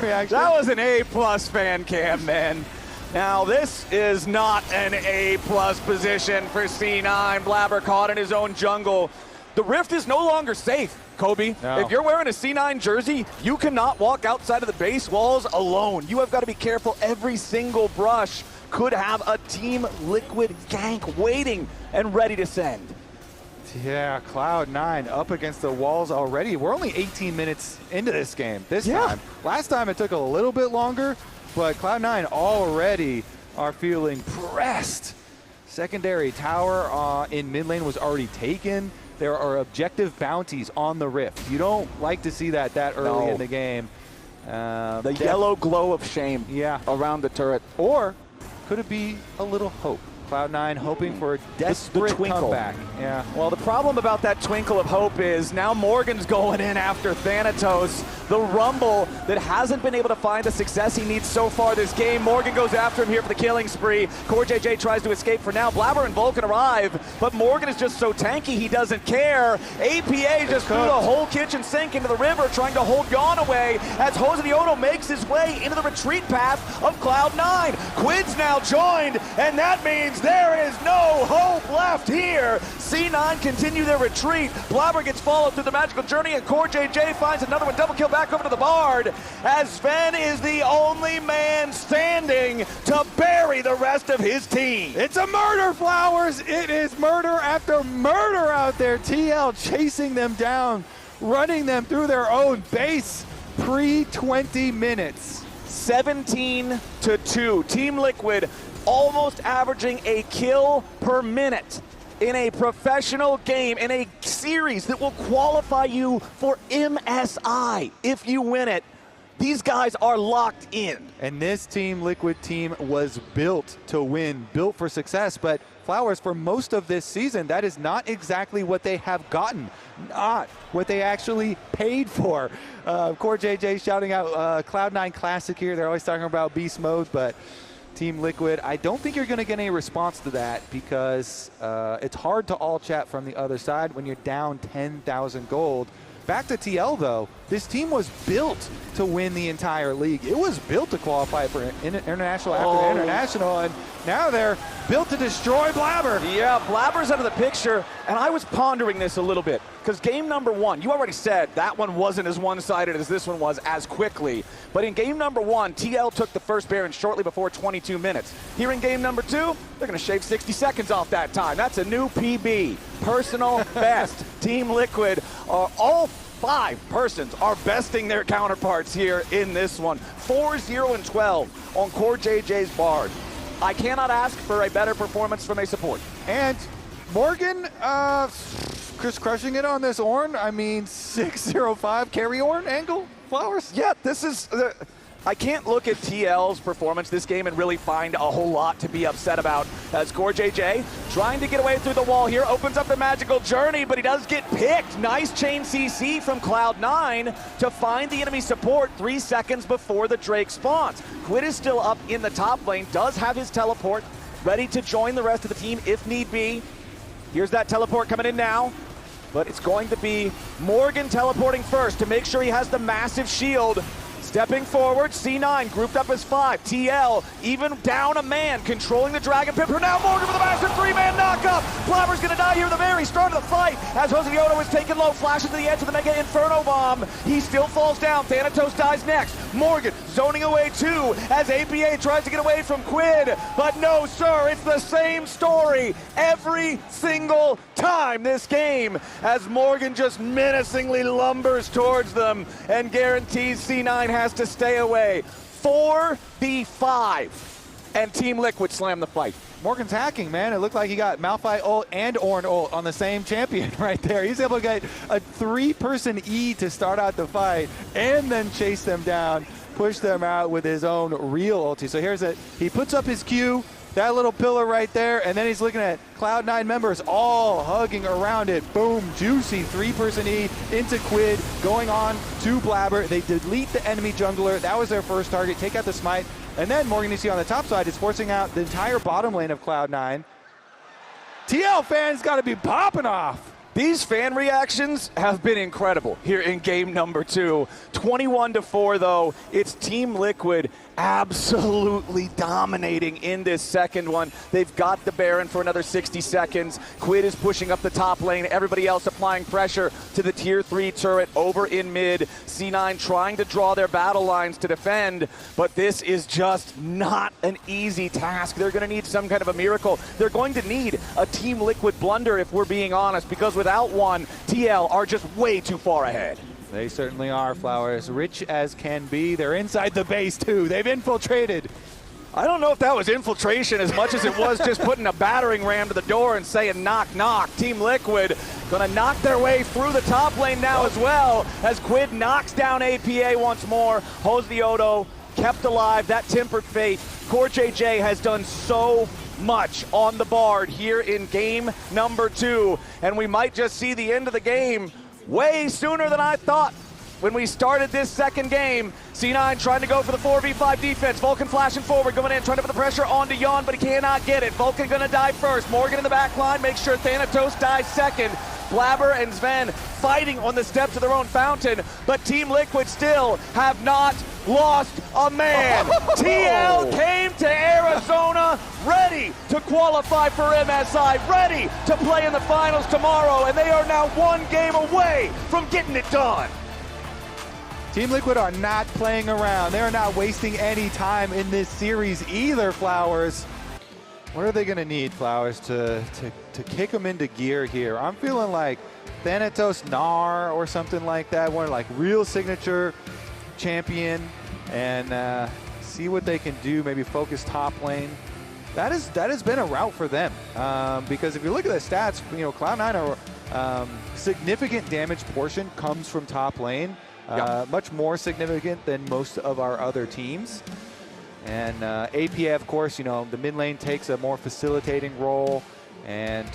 reaction. That was an A+ fan cam, man. Now this is not an A+ position for C9. Blabber caught in his own jungle. The Rift is no longer safe, Kobe. No. If you're wearing a C9 jersey, you cannot walk outside of the base walls alone. You have got to be careful. Every single brush could have a Team Liquid gank waiting and ready to send. Yeah, Cloud9 up against the walls already. We're only 18 minutes into this game this time. Last time it took a little bit longer, but Cloud9 already are feeling pressed. Secondary tower in mid lane was already taken. There are objective bounties on the Rift. You don't like to see that early in the game. The yellow glow of shame around the turret. Or could it be a little hope? Cloud9 hoping for a desperate comeback. Yeah. Well, the problem about that twinkle of hope is now Morgan's going in after Thanatos. The Rumble that hasn't been able to find the success he needs so far this game. Morgan goes after him here for the killing spree. Core JJ tries to escape for now. Blabber and Vulcan arrive, but Morgan is just so tanky he doesn't care. APA just threw the whole kitchen sink into the river trying to hold LYON away as Jose Diodo makes his way into the retreat path of Cloud9. Quid's now joined, and that means There is no hope left here. C9 continue their retreat. Blabber gets followed through the magical journey, and Core JJ finds another one. Double kill back over to the Bard, as Sven is the only man standing to bury the rest of his team. It's a murder, Flowers. It is murder after murder out there. TL chasing them down, running them through their own base. Pre-20 minutes. 17-2. Team Liquid almost averaging a kill per minute in a professional game, in a series that will qualify you for MSI if you win it. These guys are locked in. And this Team Liquid team was built to win, built for success, but Flowers, for most of this season, that is not exactly what they have gotten, not what they actually paid for. Core JJ shouting out Cloud9 Classic here. They're always talking about beast mode, but Team Liquid, I don't think you're going to get any response to that because it's hard to all chat from the other side when you're down 10,000 gold. Back to TL, though, this team was built to win the entire league. It was built to qualify for international after international, and now they're built to destroy Blabber. Yeah, Blabber's out of the picture, and I was pondering this a little bit, because game number one, you already said that one wasn't as one-sided as this one was as quickly, but in game number one, TL took the first Baron shortly before 22 minutes. Here in game number two, they're going to shave 60 seconds off that time. That's a new PB. Personal best. Team Liquid are all 5 persons are besting their counterparts here in this one. 4-0-12 on Core JJ's Bard. I cannot ask for a better performance from a support. And Morgan, Chris crushing it on this Ornn. I mean, 6-0-5 carry Ornn angle, Flowers? Yeah, this is... I can't look at TL's performance this game and really find a whole lot to be upset about. As Core JJ trying to get away through the wall here, opens up the magical journey, but he does get picked. Nice chain CC from Cloud9 to find the enemy support 3 seconds before the Drake spawns. Quid is still up in the top lane, does have his teleport, ready to join the rest of the team if need be. Here's that teleport coming in now, but it's going to be Morgan teleporting first to make sure he has the massive shield. Stepping forward, C9 grouped up as 5. TL even down a man, controlling the Dragon Pipper. Now Morgan with a massive 3-man knockup. Blabber's gonna die here at the very start of the fight as Yoto is taken low, flashes to the edge of the Mega Inferno Bomb. He still falls down. Thanatos dies next. Morgan zoning away too as APA tries to get away from Quid. But no, sir, it's the same story every single time this game as Morgan just menacingly lumbers towards them and guarantees C9 has to stay away. 4v5, and Team Liquid slam the fight. Morgan's hacking, man. It looked like he got Malphite ult and Ornn ult on the same champion right there. He's able to get a 3-person E to start out the fight and then chase them down, push them out with his own real ulti. So here's it. He puts up his Q, that little pillar right there, and then he's looking at Cloud9 members all hugging around it. Boom, juicy 3-person E into Quid, going on to Blabber. They delete the enemy jungler. That was their first target. Take out the smite. And then Morgan, you see on the top side, is forcing out the entire bottom lane of Cloud9. TL fans got to be popping off. These fan reactions have been incredible here in game number 2. 21-4 though, it's Team Liquid absolutely dominating in this second one. They've got the Baron for another 60 seconds. Quid is pushing up the top lane. Everybody else applying pressure to the tier 3 turret over in mid. C9 trying to draw their battle lines to defend, but this is just not an easy task. They're going to need some kind of a miracle. They're going to need a Team Liquid blunder if we're being honest, because without one, TL are just way too far ahead. They certainly are, Flowers. Rich as can be. They're inside the base, too. They've infiltrated. I don't know if that was infiltration as much as it was just putting a battering ram to the door and saying knock, knock. Team Liquid gonna knock their way through the top lane now as well as Quid knocks down APA once more. Yoto kept alive, that tempered fate. Core JJ has done so much on the Bard here in game number 2, and we might just see the end of the game way sooner than I thought when we started this second game. C9 trying to go for the 4v5 defense. Vulcan flashing forward, going in, trying to put the pressure on Daejeon, but he cannot get it. Vulcan gonna die first. Morgan in the back line, make sure Thanatos dies second. Blabber and Sven fighting on the steps of their own fountain, but Team Liquid still have not lost a man. TL came to Arizona ready to qualify for MSI, ready to play in the finals tomorrow, and they are now one game away from getting it done. Team Liquid are not playing around. They're not wasting any time in this series either, Flowers. What are they going to need, Flowers, to kick them into gear here? I'm feeling like Thanatos Gnar or something like that, one like real signature champion, and see what they can do, maybe focus top lane. That has been a route for them, because if you look at the stats, you know, Cloud9 are significant damage portion comes from top lane. Much more significant than most of our other teams. And APA, of course, you know, the mid lane takes a more facilitating role. And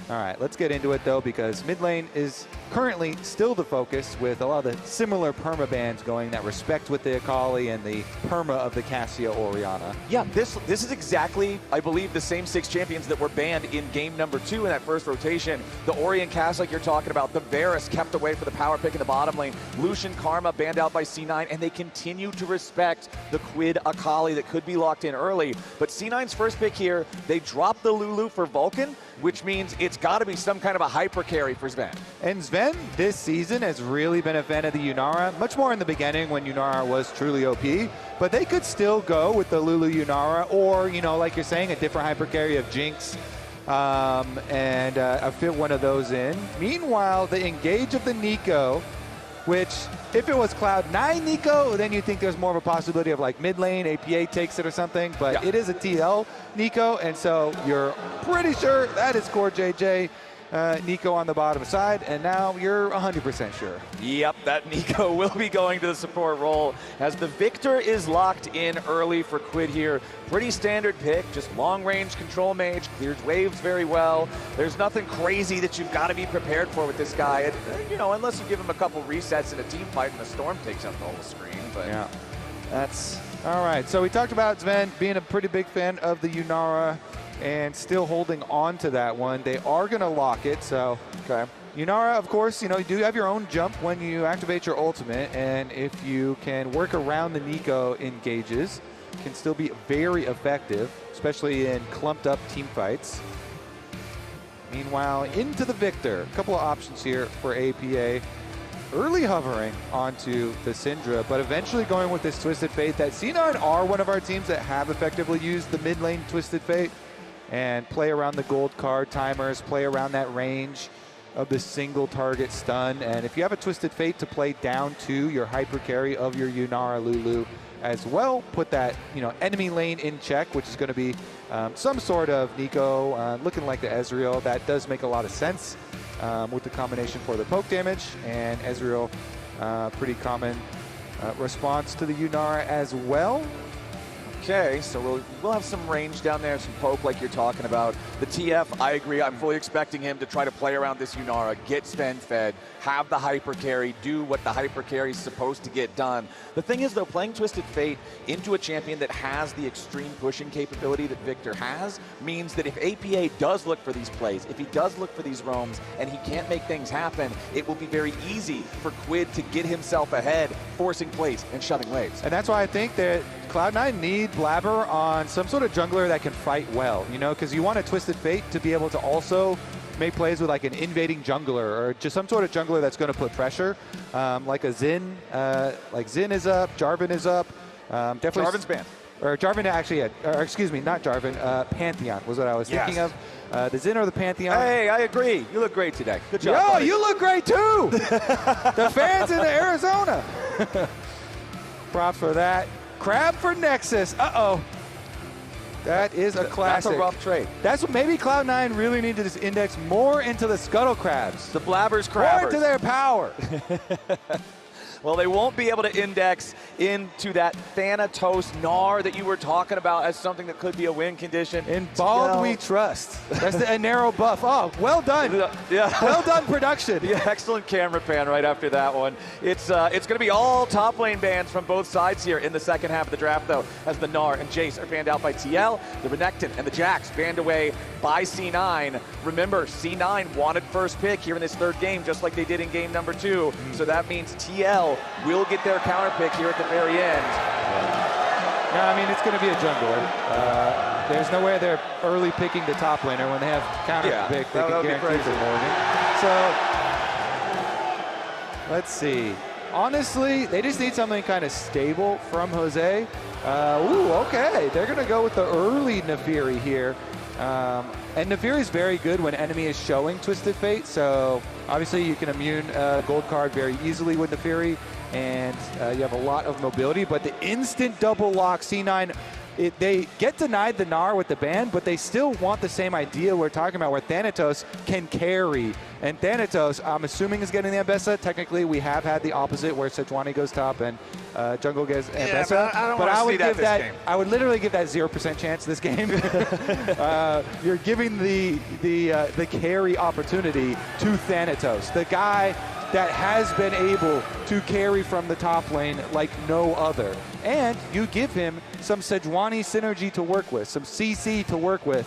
all right, let's get into it though, because mid lane is currently still the focus with a lot of the similar perma bans going, that respect with the Akali and the perma of the Cassia Orianna. Yeah, this is exactly, I believe, the same 6 champions that were banned in game number 2 in that first rotation. The Ori and Cass, like you're talking about, the Varus kept away for the power pick in the bottom lane, Lucian Karma banned out by C9, and they continue to respect the Quid Akali that could be locked in early. But C9's first pick here, they dropped the Lulu for Vulcan, which means it's got to be some kind of a hyper carry for Sven. And Sven this season has really been a fan of the Yunara, much more in the beginning when Yunara was truly OP, but they could still go with the Lulu Yunara, or, you know, like you're saying, a different hyper carry of Jinx, and fit one of those in. Meanwhile, the engage of the Nico, which if it was Cloud9 Nico, then you think there's more of a possibility of like mid lane, APA takes it or something, but it is a TL Nico, and so you're pretty sure that is Core JJ. Nico on the bottom side, and now you're 100% sure. Yep, that Nico will be going to the support role as the Victor is locked in early for Quid here. Pretty standard pick, just long-range control mage, clears waves very well. There's nothing crazy that you've got to be prepared for with this guy. And, you know, unless you give him a couple resets in a team fight and the Storm takes up the whole screen. But yeah, that's all right. So we talked about Sven being a pretty big fan of the Yunara, and still holding on to that one. They are going to lock it, so Yunara, of course, you know, you do have your own jump when you activate your ultimate, and if you can work around the Nico engages, can still be very effective, especially in clumped up team fights. Meanwhile, into the Victor. A couple of options here for APA. Early hovering onto the Syndra, but eventually going with this Twisted Fate. That C9 are one of our teams that have effectively used the mid lane Twisted Fate and play around the gold card timers, play around that range of the single target stun. And if you have a Twisted Fate to play down to your hyper carry of your Yunara Lulu as well, put that, you know, enemy lane in check, which is going to be some sort of Nico looking like the Ezreal. That does make a lot of sense with the combination for the poke damage, and Ezreal, pretty common response to the Yunara as well. Okay, so we'll have some range down there, some poke like you're talking about. The TF, I agree, I'm fully expecting him to try to play around this Yunara, get Sven fed, have the hyper carry, do what the hyper carry is supposed to get done. The thing is though, playing Twisted Fate into a champion that has the extreme pushing capability that Victor has means that if APA does look for these plays, if he does look for these roams and he can't make things happen, it will be very easy for Quid to get himself ahead, forcing plays and shoving waves. And that's why I think that Cloud9 need Blabber on some sort of jungler that can fight well, you know, because you want a Twisted Fate to be able to also make plays with like an invading jungler, or just some sort of jungler that's going to put pressure, like a Xin. Like Xin is up, Jarvan is up. Definitely Jarvan's banned. Or Jarvan actually, or excuse me, not Jarvan, Pantheon was what I was thinking of. The Xin or the Pantheon. Hey, I agree. You look great today. Good job. Yo, buddy. you look great too. The fans in Arizona. Props for that. Crab for Nexus. Uh-oh. That is a classic. That's a rough trade. That's what maybe Cloud9 really need to just index more into the Scuttle Crabs. The Blabbers More Crabbers. into their power. Well, they won't be able to index into that Thanatos Gnar that you were talking about as something that could be a win condition. In Bald we trust. That's a narrow buff. Oh, well done. Yeah. Well done production. Yeah, excellent camera pan right after that one. It's going to be all top lane bans from both sides here in the second half of the draft, though, as the Gnar and Jace are banned out by TL, the Renekton and the Jax banned away by C9. Remember, C9 wanted first pick here in this third game, just like they did in game number 2. So that means TL will get their counter pick here at the very end. No, I mean, it's going to be a jungler. There's no way they're early picking the top laner when they have counter pick. They can guarantee for Morgan. So, let's see. Honestly, they just need something kind of stable from Jose. Okay. They're going to go with the early Nefiri here. And Nefiri is very good when enemy is showing Twisted Fate. So, obviously, you can immune gold card very easily with Nefiri. And you have a lot of mobility. But the instant double lock C9, they get denied the Gnar with the ban, but they still want the same idea we're talking about where Thanatos can carry. And Thanatos, I'm assuming, is getting the Ambessa. Technically, we have had the opposite where Sejuani goes top and Jungle gets Ambessa. Yeah, but I would give that, I would literally give that 0% chance this game. You're giving the carry opportunity to Thanatos, the guy that has been able to carry from the top lane like no other. And you give him some Sejuani synergy to work with, some CC to work with,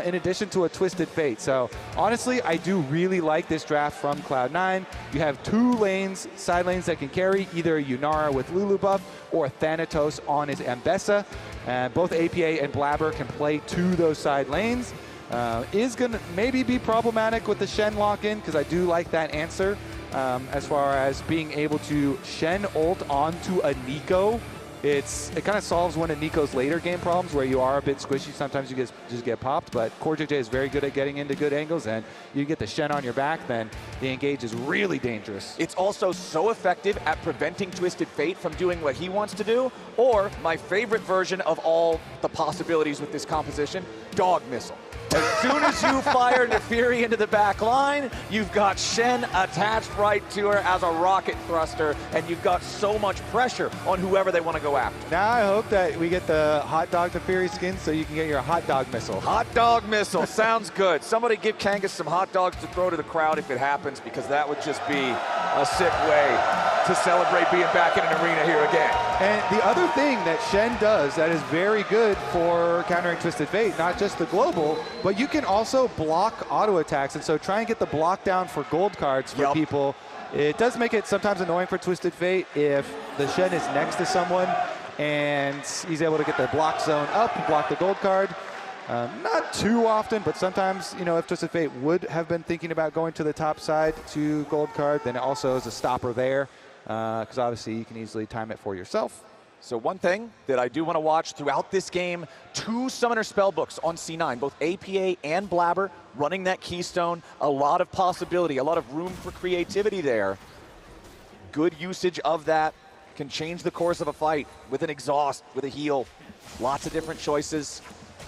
in addition to a Twisted Fate. So honestly, I do really like this draft from Cloud9. You have 2 lanes, side lanes that can carry, either Yunara with Lulu buff or Thanatos on his Ambessa. Both APA and Blabber can play to those side lanes. Is going to maybe be problematic with the Shen lock-in, because I do like that answer. As far as being able to Shen ult onto a Nico, it kind of solves one of Nico's later game problems where you are a bit squishy. Sometimes you just get popped, but Core JJ is very good at getting into good angles, and you get the Shen on your back, then the engage is really dangerous. It's also so effective at preventing Twisted Fate from doing what he wants to do, or my favorite version of all the possibilities with this composition, Dog Missile. As soon as you fire Nefiri into the back line, you've got Shen attached right to her as a rocket thruster, and you've got so much pressure on whoever they want to go after. Now I hope that we get the hot dog Nefiri skin so you can get your hot dog missile. Hot dog missile, sounds good. Somebody give Kangas some hot dogs to throw to the crowd if it happens, because that would just be a sick way to celebrate being back in an arena here again. And the other thing that Shen does that is very good for countering Twisted Fate, not just the global, but you can also block auto attacks, and so try and get the block down for gold cards for people. It does make it sometimes annoying for Twisted Fate if the Shen is next to someone and he's able to get the block zone up, block the gold card. Not too often, but sometimes, you know, if Twisted Fate would have been thinking about going to the top side to gold card, then it also is a stopper there, because obviously you can easily time it for yourself. So one thing that I do want to watch throughout this game, 2 Summoner Spellbooks on C9, both APA and Blabber, running that Keystone. A lot of possibility, a lot of room for creativity there. Good usage of that can change the course of a fight with an exhaust, with a heal. Lots of different choices.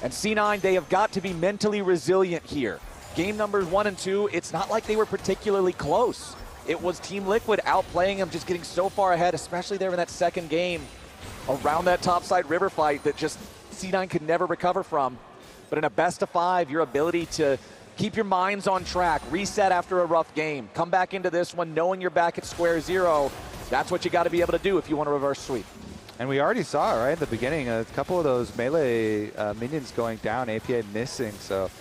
And C9, they have got to be mentally resilient here. Game numbers 1 and 2, it's not like they were particularly close. It was Team Liquid outplaying them, just getting so far ahead, especially there in that second game, around that topside river fight that just C9 could never recover from. But in a best of 5, your ability to keep your minds on track, reset after a rough game, come back into this one knowing you're back at square 0, that's what you got to be able to do if you want to reverse sweep. And we already saw, right, at the beginning, a couple of those melee minions going down, APA missing, so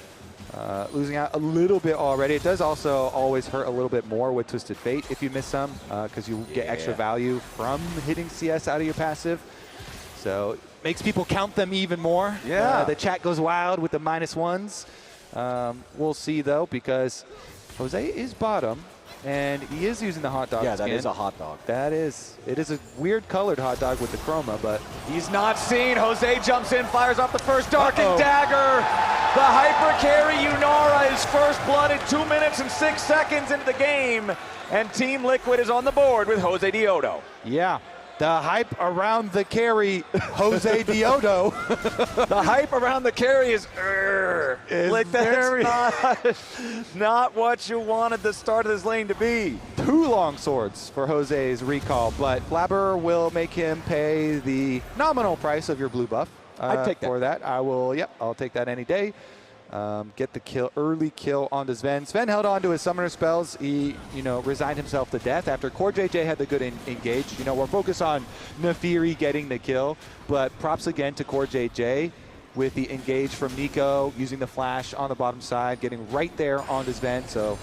losing out a little bit already. It does also always hurt a little bit more with Twisted Fate if you miss some, because you get extra value from hitting CS out of your passive. So it makes people count them even more. Yeah. The chat goes wild with the -1s. We'll see, though, because Jose is bottom, and he is using the hot dog skin. That is a hot dog. That is. It is a weird colored hot dog with the chroma, but he's not seen. Jose jumps in, fires off the first darkened dagger. The hyper carry Yunara is first blooded 2 minutes and 6 seconds into the game, and Team Liquid is on the board with Jose Diodo. Yeah. The hype around the carry, Jose Diodo. The hype around the carry is like that's not what you wanted the start of this lane to be. 2 long swords for Jose's recall, but Blabber will make him pay the nominal price of your blue buff. I'd take that. For that. I will, I'll take that any day. Get the kill, early kill onto Sven. Sven held on to his summoner spells. He, resigned himself to death after Core JJ had the good engage. We're focused on Nefiri getting the kill, but props again to Core JJ with the engage from Nico, using the flash on the bottom side, getting right there onto Sven. So,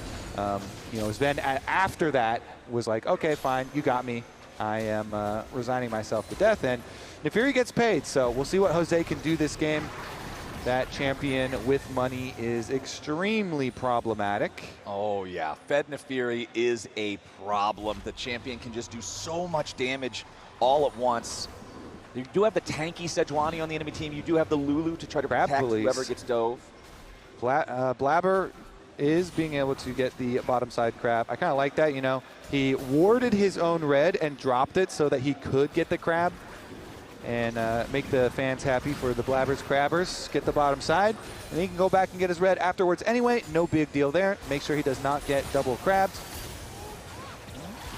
Sven after that was like, okay, fine, you got me. I am resigning myself to death, and Nefiri gets paid. So we'll see what Jose can do this game. That champion with money is extremely problematic. Oh yeah, Fed Nefiri is a problem. The champion can just do so much damage all at once. You do have the tanky Sejuani on the enemy team. You do have the Lulu to try to protect whoever gets dove. Blabber is being able to get the bottom side crab. I kind of like that, He warded his own red and dropped it so that he could get the crab and make the fans happy for the Blabbers Crabbers. Get the bottom side, and he can go back and get his red afterwards anyway. No big deal there. Make sure he does not get double crabbed.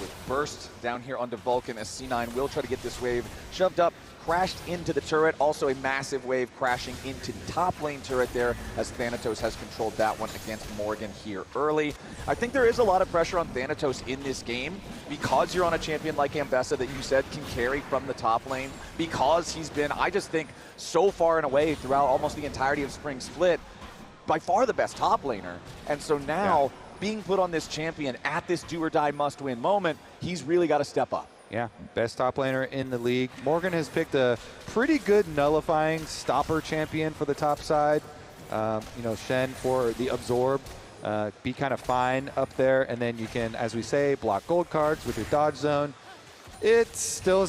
With burst down here onto Vulcan as C9 will try to get this wave shoved up, crashed into the turret. Also a massive wave crashing into the top lane turret there as Thanatos has controlled that one against Morgan here early. I think there is a lot of pressure on Thanatos in this game because you're on a champion like Ambessa that you said can carry from the top lane, because he's been, I just think, so far and away throughout almost the entirety of Spring Split, by far the best top laner. And so now, being put on this champion at this do-or-die must-win moment, he's really got to step up. Yeah, best top laner in the league. Morgan has picked a pretty good nullifying stopper champion for the top side. Shen for the absorb, be kind of fine up there, and then you can, as we say, block gold cards with your dodge zone. It still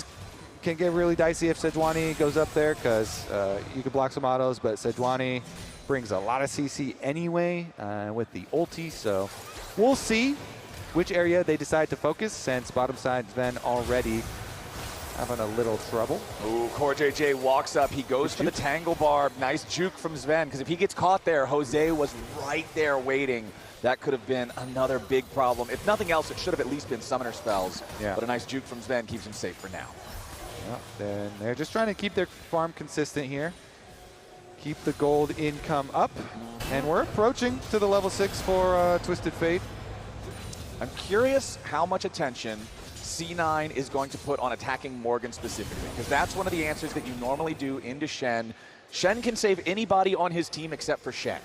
can get really dicey if Sejuani goes up there, because you can block some autos, but Sejuani brings a lot of CC anyway with the ulti, so we'll see which area they decide to focus, since bottom side's been already having a little trouble. Ooh, Core JJ walks up. He goes for the Tangle Barb. Nice juke from Sven, because if he gets caught there, Jose was right there waiting. That could have been another big problem. If nothing else, it should have at least been summoner spells. Yeah. But a nice juke from Sven keeps him safe for now. Well, then they're just trying to keep their farm consistent here. Keep the gold income up. And we're approaching to the level 6 for Twisted Fate. I'm curious how much attention C9 is going to put on attacking Morgan specifically, because that's one of the answers that you normally do into Shen. Shen can save anybody on his team except for Shen.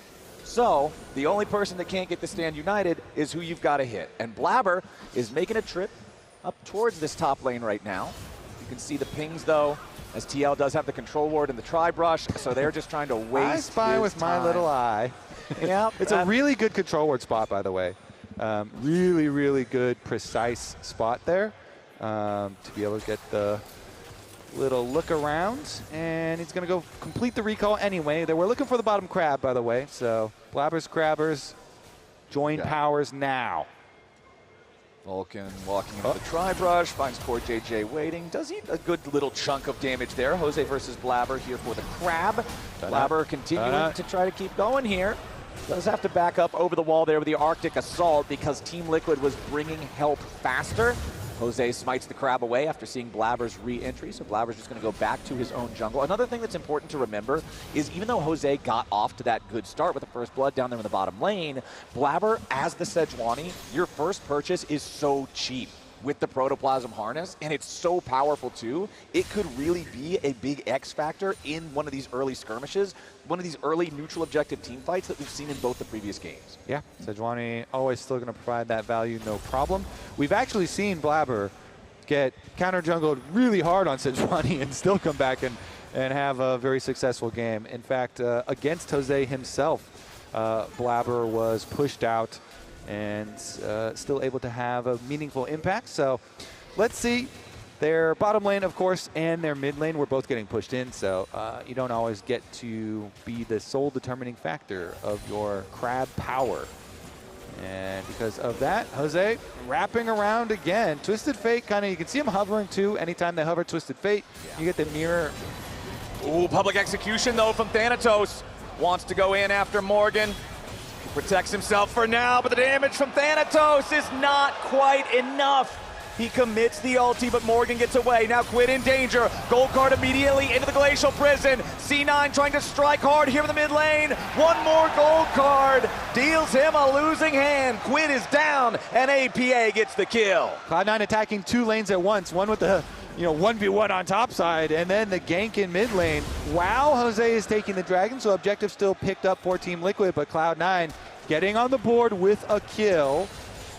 So the only person that can't get the stand united is who you've got to hit. And Blabber is making a trip up towards this top lane right now. You can see the pings though, as TL does have the control ward and the tri-brush, so they're just trying to waste I spy with time. my little eye. Yeah, it's a really good control ward spot, by the way. Really, really good, precise spot there to be able to get the little look around. And he's going to go complete the recall anyway. They were looking for the bottom crab, by the way. So Blabbers Crabbers join powers now. Vulcan walking into the tri-brush, finds Core JJ waiting. Does he a good little chunk of damage there. Jose versus Blabber here for the crab. Blabber continuing to try to keep going here. Does have to back up over the wall there with the Arctic Assault because Team Liquid was bringing help faster. Jose smites the crab away after seeing Blabber's re-entry, so Blabber's just going to go back to his own jungle. Another thing that's important to remember is even though Jose got off to that good start with the first blood down there in the bottom lane, Blabber, as the Sejuani, your first purchase is so cheap with the Protoplasm Harness, and it's so powerful too. It could really be a big X factor in one of these early skirmishes, one of these early neutral objective team fights that we've seen in both the previous games. Yeah, Sejuani always still going to provide that value, no problem. We've actually seen Blabber get counter jungled really hard on Sejuani and still come back and have a very successful game. In fact, against Jose himself, Blabber was pushed out and still able to have a meaningful impact. So let's see. Their bottom lane, of course, and their mid lane were both getting pushed in, so you don't always get to be the sole determining factor of your crab power. And because of that, Jose wrapping around again. Twisted Fate, kind of, you can see him hovering too. Anytime they hover Twisted Fate, you get the mirror. Ooh, public execution though from Thanatos. Wants to go in after Morgan. He protects himself for now, but the damage from Thanatos is not quite enough. He commits the ulti, but Morgan gets away. Now Quid in danger. Gold card immediately into the Glacial Prison. C9 trying to strike hard here in the mid lane. One more gold card deals him a losing hand. Quid is down, and APA gets the kill. Cloud9 attacking 2 lanes at once. One with the 1v1 on top side, and then the gank in mid lane. Wow, Jose is taking the dragon, so objective still picked up for Team Liquid, but Cloud9 getting on the board with a kill.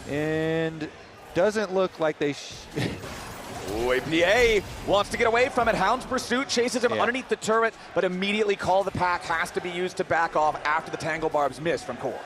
And doesn't look like they Ooh, APA wants to get away from it. Hound's Pursuit chases him underneath the turret, but immediately Call of the Pack has to be used to back off after the Tangle Barbs miss from Core.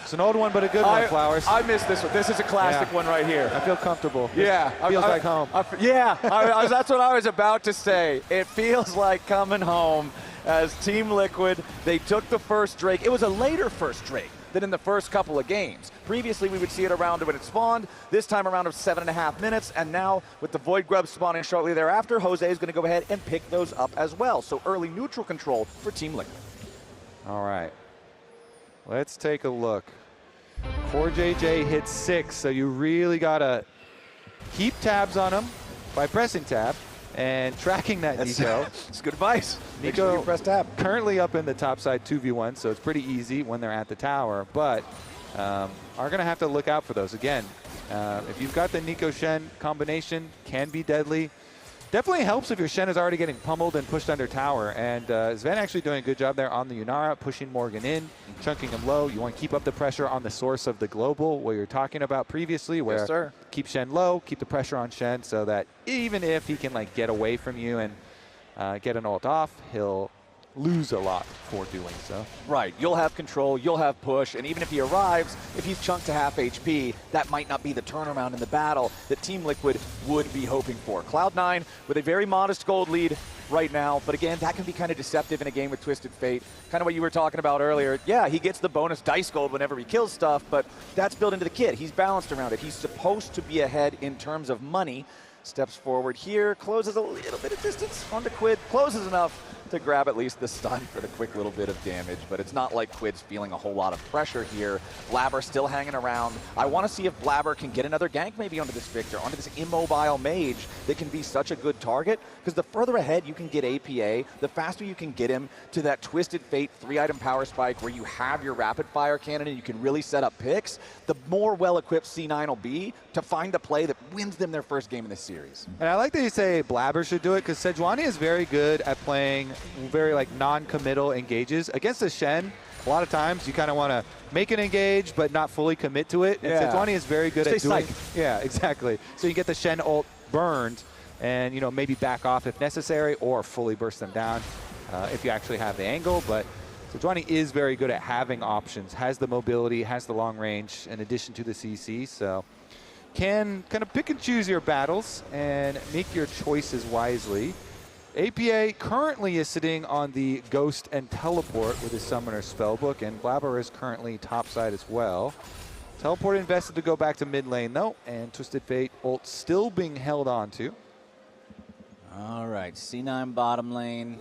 It's an old one, but a good one, Flowers. I missed this one. This is a classic one right here. I feel comfortable. Yeah. Feels like home. That's what I was about to say. It feels like coming home as Team Liquid. They took the first Drake. It was a later first Drake than in the first couple of games. Previously, we would see it around when it spawned. This time around of 7.5 minutes, and now with the Void Grub spawning shortly thereafter, Jose is going to go ahead and pick those up as well. So early neutral control for Team Liquid. All right, let's take a look. Core JJ hits 6, so you really gotta keep tabs on him by pressing tab and tracking that Nico. It's good advice. Nico, sure you press tab. Currently up in the top side 2v1, so it's pretty easy when they're at the tower, but are going to have to look out for those. Again, if you've got the Nico Shen combination, can be deadly. Definitely helps if your Shen is already getting pummeled and pushed under tower. And Sven actually doing a good job there on the Yunara, pushing Morgan in, chunking him low. You want to keep up the pressure on the source of the global, what you're talking about previously, where keep Shen low, keep the pressure on Shen so that even if he can get away from you and get an ult off, he'll lose a lot for doing so. Right, you'll have control, you'll have push, and even if he arrives, if he's chunked to half HP, that might not be the turnaround in the battle that Team Liquid would be hoping for. Cloud9 with a very modest gold lead right now, but again, that can be kind of deceptive in a game with Twisted Fate. Kind of what you were talking about earlier. Yeah, he gets the bonus dice gold whenever he kills stuff, but that's built into the kit. He's balanced around it. He's supposed to be ahead in terms of money. Steps forward here, closes a little bit of distance onto Quid, closes enough to grab at least the stun for the quick little bit of damage, but it's not like Quid's feeling a whole lot of pressure here. Blabber still hanging around. I want to see if Blabber can get another gank maybe onto this Victor, onto this immobile mage that can be such a good target, because the further ahead you can get APA, the faster you can get him to that Twisted Fate 3-item power spike where you have your rapid fire cannon and you can really set up picks, the more well-equipped C9 will be to find the play that wins them their first game in this series. And I like that you say Blabber should do it, because Sejuani is very good at playing very non-committal engages. Against the Shen, a lot of times you kind of want to make an engage but not fully commit to it. And Sejuani is very good at doing Yeah, exactly. So you get the Shen ult burned and maybe back off if necessary or fully burst them down if you actually have the angle. But Sejuani is very good at having options, has the mobility, has the long range in addition to the CC. So can kind of pick and choose your battles and make your choices wisely. APA currently is sitting on the Ghost and Teleport with his Summoner Spellbook, and Blabber is currently topside as well. Teleport invested to go back to mid lane though, and Twisted Fate ult still being held on to. All right, C9 bottom lane.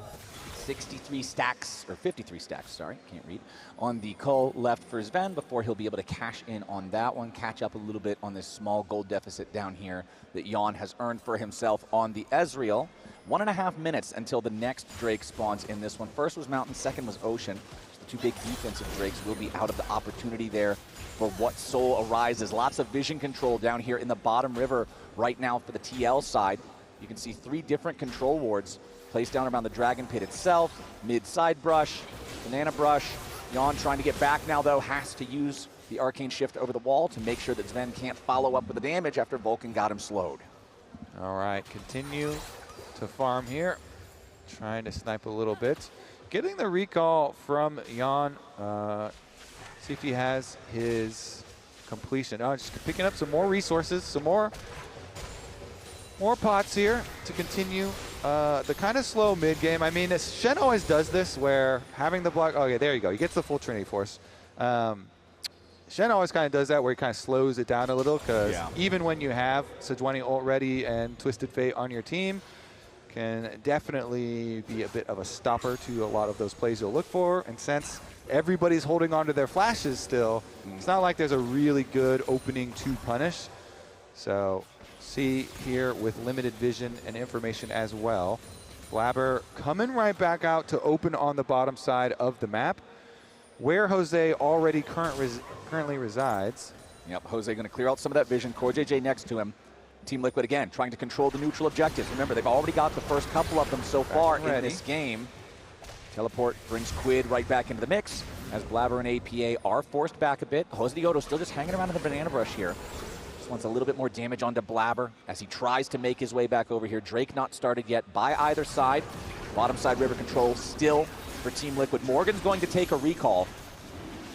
63 stacks, or 53 stacks, sorry, can't read, on the Cull left for Sven before he'll be able to cash in on that one, catch up a little bit on this small gold deficit down here that LYON has earned for himself on the Ezreal. 1.5 minutes until the next Drake spawns in this one. First was Mountain, second was Ocean. The two big defensive Drakes will be out of the opportunity there for what soul arises. Lots of vision control down here in the bottom river right now for the TL side. You can see 3 different control wards placed down around the Dragon Pit itself. Mid side brush, banana brush. LYON trying to get back now though, has to use the Arcane Shift over the wall to make sure that Sven can't follow up with the damage after Vulcan got him slowed. All right, continue to farm here. Trying to snipe a little bit. Getting the recall from LYON. See if he has his completion. Oh, just picking up some more resources, some more pots here to continue slow mid game. I mean, Shen always does this where having the block. Okay, there you go. He gets the full Trinity Force. Shen always kind of does that where he kind of slows it down a little because even when you have Sejuani ult ready and Twisted Fate on your team, can definitely be a bit of a stopper to a lot of those plays you'll look for. And since everybody's holding on to their flashes still, it's not like there's a really good opening to punish. So see here with limited vision and information as well. Blabber coming right back out to open on the bottom side of the map, where Jose already currently resides. Yep, Jose going to clear out some of that vision. CoreJJ next to him. Team Liquid again trying to control the neutral objectives. Remember, they've already got the first couple of them so far in this game. Teleport brings Quid right back into the mix as Blabber and APA are forced back a bit. Jose still just hanging around in the banana brush here. Just wants a little bit more damage onto Blabber as he tries to make his way back over here. Drake not started yet by either side. Bottom side river control still for Team Liquid. Morgan's going to take a recall.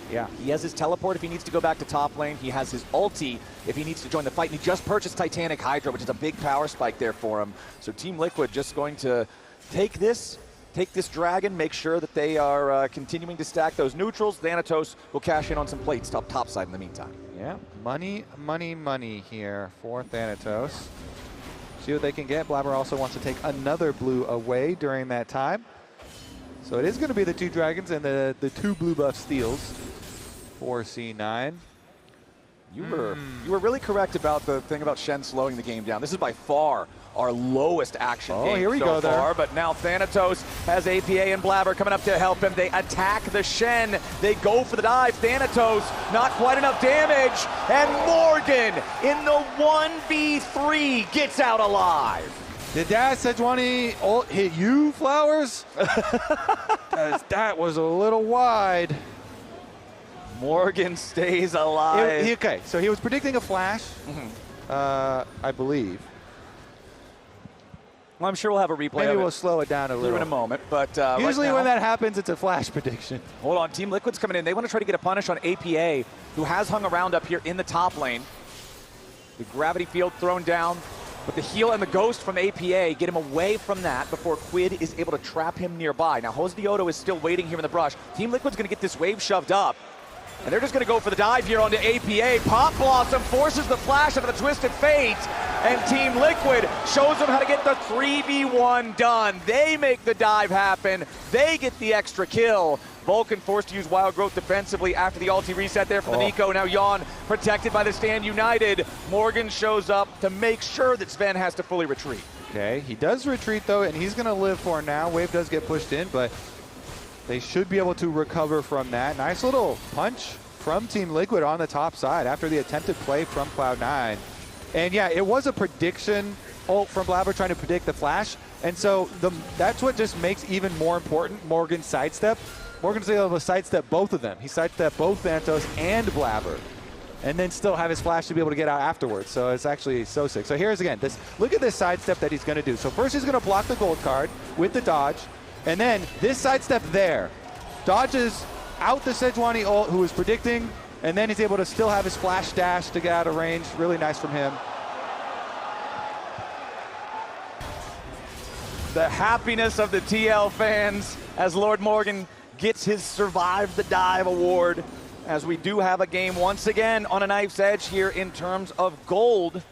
Yeah, he has his teleport if he needs to go back to top lane. He has his ulti if he needs to join the fight. And he just purchased Titanic Hydra, which is a big power spike there for him. So Team Liquid just going to take this dragon, make sure that they are continuing to stack those neutrals. Thanatos will cash in on some plates top side in the meantime. Yeah, money, money, money here for Thanatos. See what they can get. Blabber also wants to take another blue away during that time. So it is going to be the 2 dragons and the 2 blue buff steals for C9. You were really correct about the thing about Shen slowing the game down. This is by far our lowest action game here we so go far, but now Thanatos has APA and Blabber coming up to help him. They attack the Shen. They go for the dive. Thanatos, not quite enough damage, and Morgan in the 1v3 gets out alive. Did that Sejuani ult hit you, Flowers? That was a little wide. Morgan stays alive. Okay, so he was predicting a flash, I believe. Well, I'm sure we'll have a replay. Maybe we'll slow it down a little in a moment, but usually right now, when that happens, it's a flash prediction. Hold on, Team Liquid's coming in. They want to try to get a punish on APA, who has hung around up here in the top lane. The gravity field thrown down, but the heal and the ghost from APA get him away from that before Quid is able to trap him nearby. Now, Jose Dioto is still waiting here in the brush. Team Liquid's going to get this wave shoved up. And they're just going to go for the dive here onto APA. Pop Blossom forces the flash out of the Twisted Fate. And Team Liquid shows them how to get the 3v1 done. They make the dive happen. They get the extra kill. Vulcan forced to use Wild Growth defensively after the ulti reset there for the Nico. Now LYON protected by the Stand United. Morgan shows up to make sure that Sven has to fully retreat. Okay, he does retreat though, and he's going to live for now. Wave does get pushed in, but they should be able to recover from that. Nice little punch from Team Liquid on the top side after the attempted play from Cloud9. And yeah, it was a prediction ult from Blabber trying to predict the flash. And so that's what just makes even more important Morgan's sidestep. Morgan's able to sidestep both of them. He sidestepped both Thanatos and Blabber, and then still have his flash to be able to get out afterwards. So it's actually so sick. So here's again, look at this sidestep that he's going to do. So first he's going to block the gold card with the dodge. And then this sidestep there, dodges out the Sejuani ult who was predicting, and then he's able to still have his flash dash to get out of range. Really nice from him. The happiness of the TL fans as Lord Morgan gets his Survive the Dive award, as we do have a game once again on a knife's edge here in terms of gold.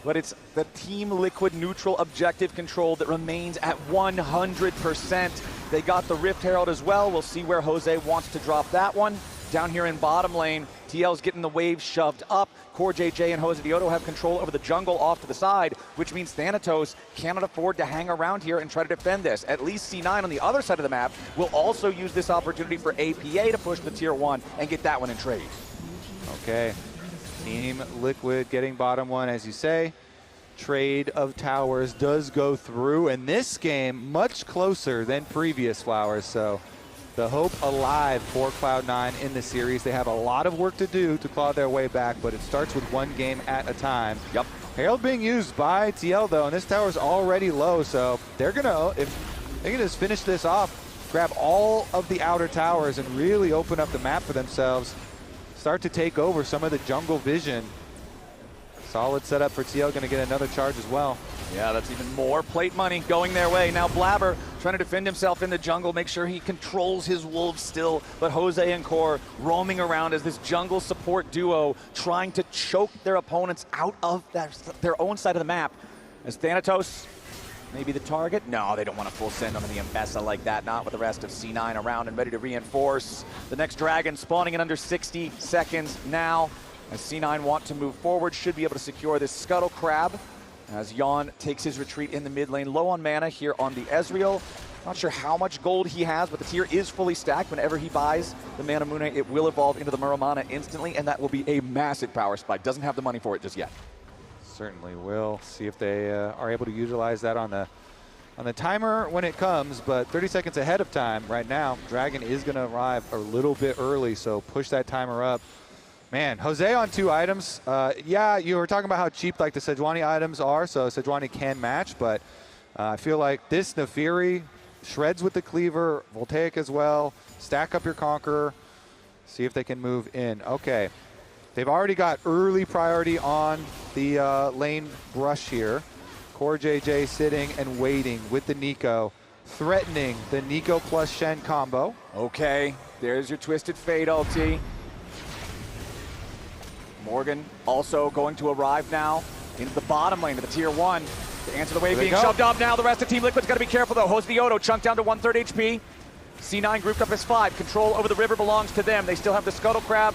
But it's the Team Liquid neutral objective control that remains at 100%. They got the Rift Herald as well. We'll see where Jose wants to drop that one. Down here in bottom lane, TL's getting the wave shoved up. CoreJJ and Jose Dioto have control over the jungle off to the side, which means Thanatos cannot afford to hang around here and try to defend this. At least C9 on the other side of the map will also use this opportunity for APA to push the tier 1 and get that one in trade. Okay. Team Liquid getting bottom one, as you say. Trade of towers does go through, and this game much closer than previous Flowers. So the hope alive for Cloud9 in the series. They have a lot of work to do to claw their way back, but it starts with one game at a time. Yep. Herald being used by TL though, and this tower's already low, so they're gonna, if they can just finish this off, grab all of the outer towers and really open up the map for themselves. Start to take over some of the jungle vision. Solid setup for TL, going to get another charge as well. Yeah, that's even more plate money going their way. Now Blabber trying to defend himself in the jungle, make sure he controls his wolves still, but Jose and Core roaming around as this jungle support duo trying to choke their opponents out of their own side of the map. As Thanatos maybe the target? No, they don't want to full send on the Mbessa like that, not with the rest of C9 around and ready to reinforce. The next dragon spawning in under 60 seconds now. As C9 want to move forward, should be able to secure this Scuttle Crab. As LYON takes his retreat in the mid lane, low on mana here on the Ezreal. Not sure how much gold he has, but the tier is fully stacked. Whenever he buys the Mana Mune, it will evolve into the Muramana instantly, and that will be a massive power spike. Doesn't have the money for it just yet. Certainly will. See if they are able to utilize that on the timer when it comes, but 30 seconds ahead of time right now. Dragon is going to arrive a little bit early, so push that timer up. Man, Jose on 2 items. Yeah, you were talking about how cheap like the Sejuani items are, so Sejuani can match, but I feel like this Nefiri shreds with the cleaver, Voltaic as well. Stack up your Conqueror, see if they can move in. Okay, they've already got early priority on the lane brush here. Core JJ sitting and waiting with the Nico, threatening the Nico plus Shen combo. Okay, there's your Twisted Fate ulti. Morgan also going to arrive now into the bottom lane of the tier 1 to answer the wave being shoved up now. The rest of Team Liquid's got to be careful though. Jose Odo chunked down to 1/3 HP. C9 grouped up as 5. Control over the river belongs to them. They still have the Scuttle Crab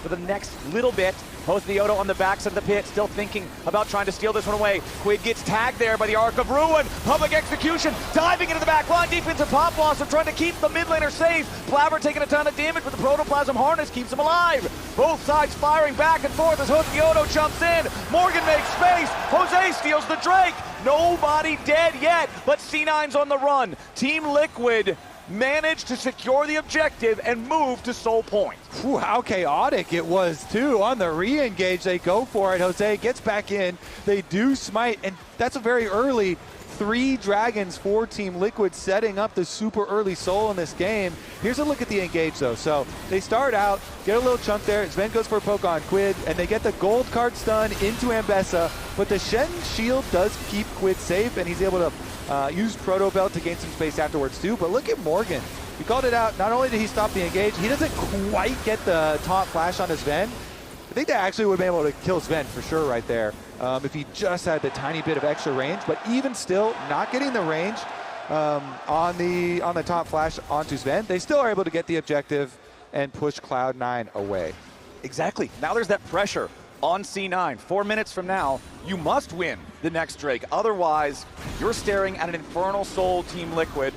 for the next little bit. Jose Odo on the backs of the pit, still thinking about trying to steal this one away. Quid gets tagged there by the Arc of Ruin. Public execution, diving into the back line. Defensive pop blossom, trying to keep the mid laner safe. Blabber taking a ton of damage, but the Protoplasm Harness keeps him alive. Both sides firing back and forth as Jose Odo jumps in. Morgan makes space. Jose steals the Drake. Nobody dead yet, but C9's on the run. Team Liquid managed to secure the objective and move to Soul Point. Ooh, how chaotic it was too. On the re-engage, they go for it. Jose gets back in. They do smite, and that's a very early 3 dragons for Team Liquid, setting up the super early soul in this game. Here's a look at the engage though. So they start out, get a little chunk there. Sven goes for a poke on Quid, and they get the gold card stun into Mbessa, but the Shen shield does keep Quid safe, and he's able to use Proto Belt to gain some space afterwards too. But look at Morgan. You called it out. Not only did he stop the engage, he doesn't quite get the taunt flash on his Sven. I think they actually would have been able to kill Sven for sure right there if he just had the tiny bit of extra range. But even still, not getting the range on the taunt flash onto Sven, they still are able to get the objective and push Cloud9 away. Exactly. Now there's that pressure on C9. 4 minutes from now, you must win the next Drake. Otherwise, you're staring at an Infernal Soul Team Liquid.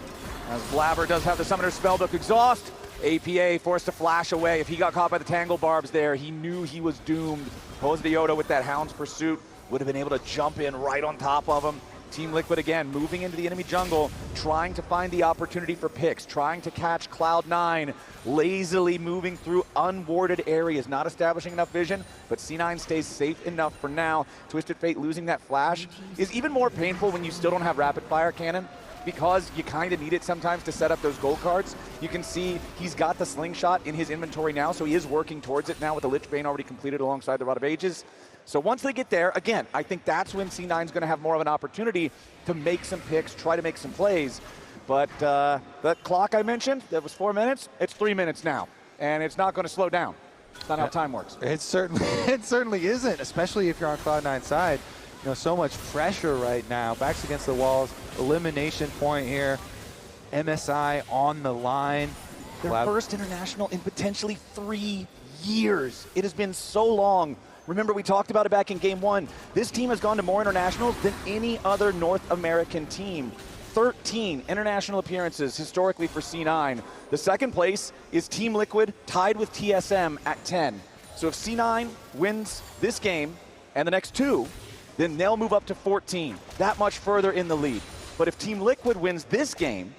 As Blabber does have the Summoner Spellbook Exhaust. APA forced to flash away. If he got caught by the Tangle Barbs there, he knew he was doomed. Jose Odo with that Hound's Pursuit would have been able to jump in right on top of him. Team Liquid again moving into the enemy jungle, trying to find the opportunity for picks, trying to catch Cloud9, lazily moving through unwarded areas, not establishing enough vision, but C9 stays safe enough for now. Twisted Fate losing that flash is even more painful when you still don't have rapid fire cannon, because you kind of need it sometimes to set up those gold cards. You can see he's got the slingshot in his inventory now, so he is working towards it now with the Lich Bane already completed alongside the Rod of Ages. So once they get there, again, I think that's when C9's going to have more of an opportunity to make some picks, try to make some plays. But that clock I mentioned, that was 4 minutes, it's 3 minutes now. And it's not going to slow down. It's not how time works. It certainly isn't, especially if you're on Cloud9 side. You know, so much pressure right now. Backs against the walls, elimination point here. MSI on the line. Their first international in potentially 3 years. It has been so long. Remember, we talked about it back in Game 1. This team has gone to more internationals than any other North American team. 13 international appearances historically for C9. The second place is Team Liquid, tied with TSM at 10. So if C9 wins this game and the next 2, then they'll move up to 14, that much further in the lead. But if Team Liquid wins this game,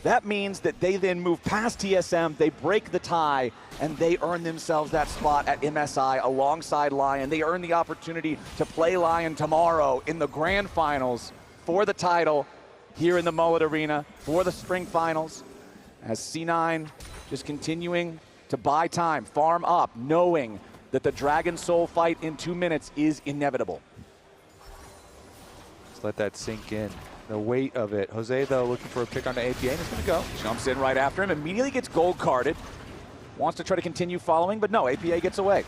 that means that they then move past TSM, they break the tie, and they earn themselves that spot at MSI alongside LYON. They earn the opportunity to play LYON tomorrow in the grand finals for the title here in the Mullet Arena for the spring finals. As C9 just continuing to buy time, farm up, knowing that the Dragon Soul fight in 2 minutes is inevitable. Just let that sink in. The weight of it. Jose, though, looking for a pick on the APA, and it's going to go. Jumps in right after him, immediately gets gold carded. Wants to try to continue following, but no, APA gets away.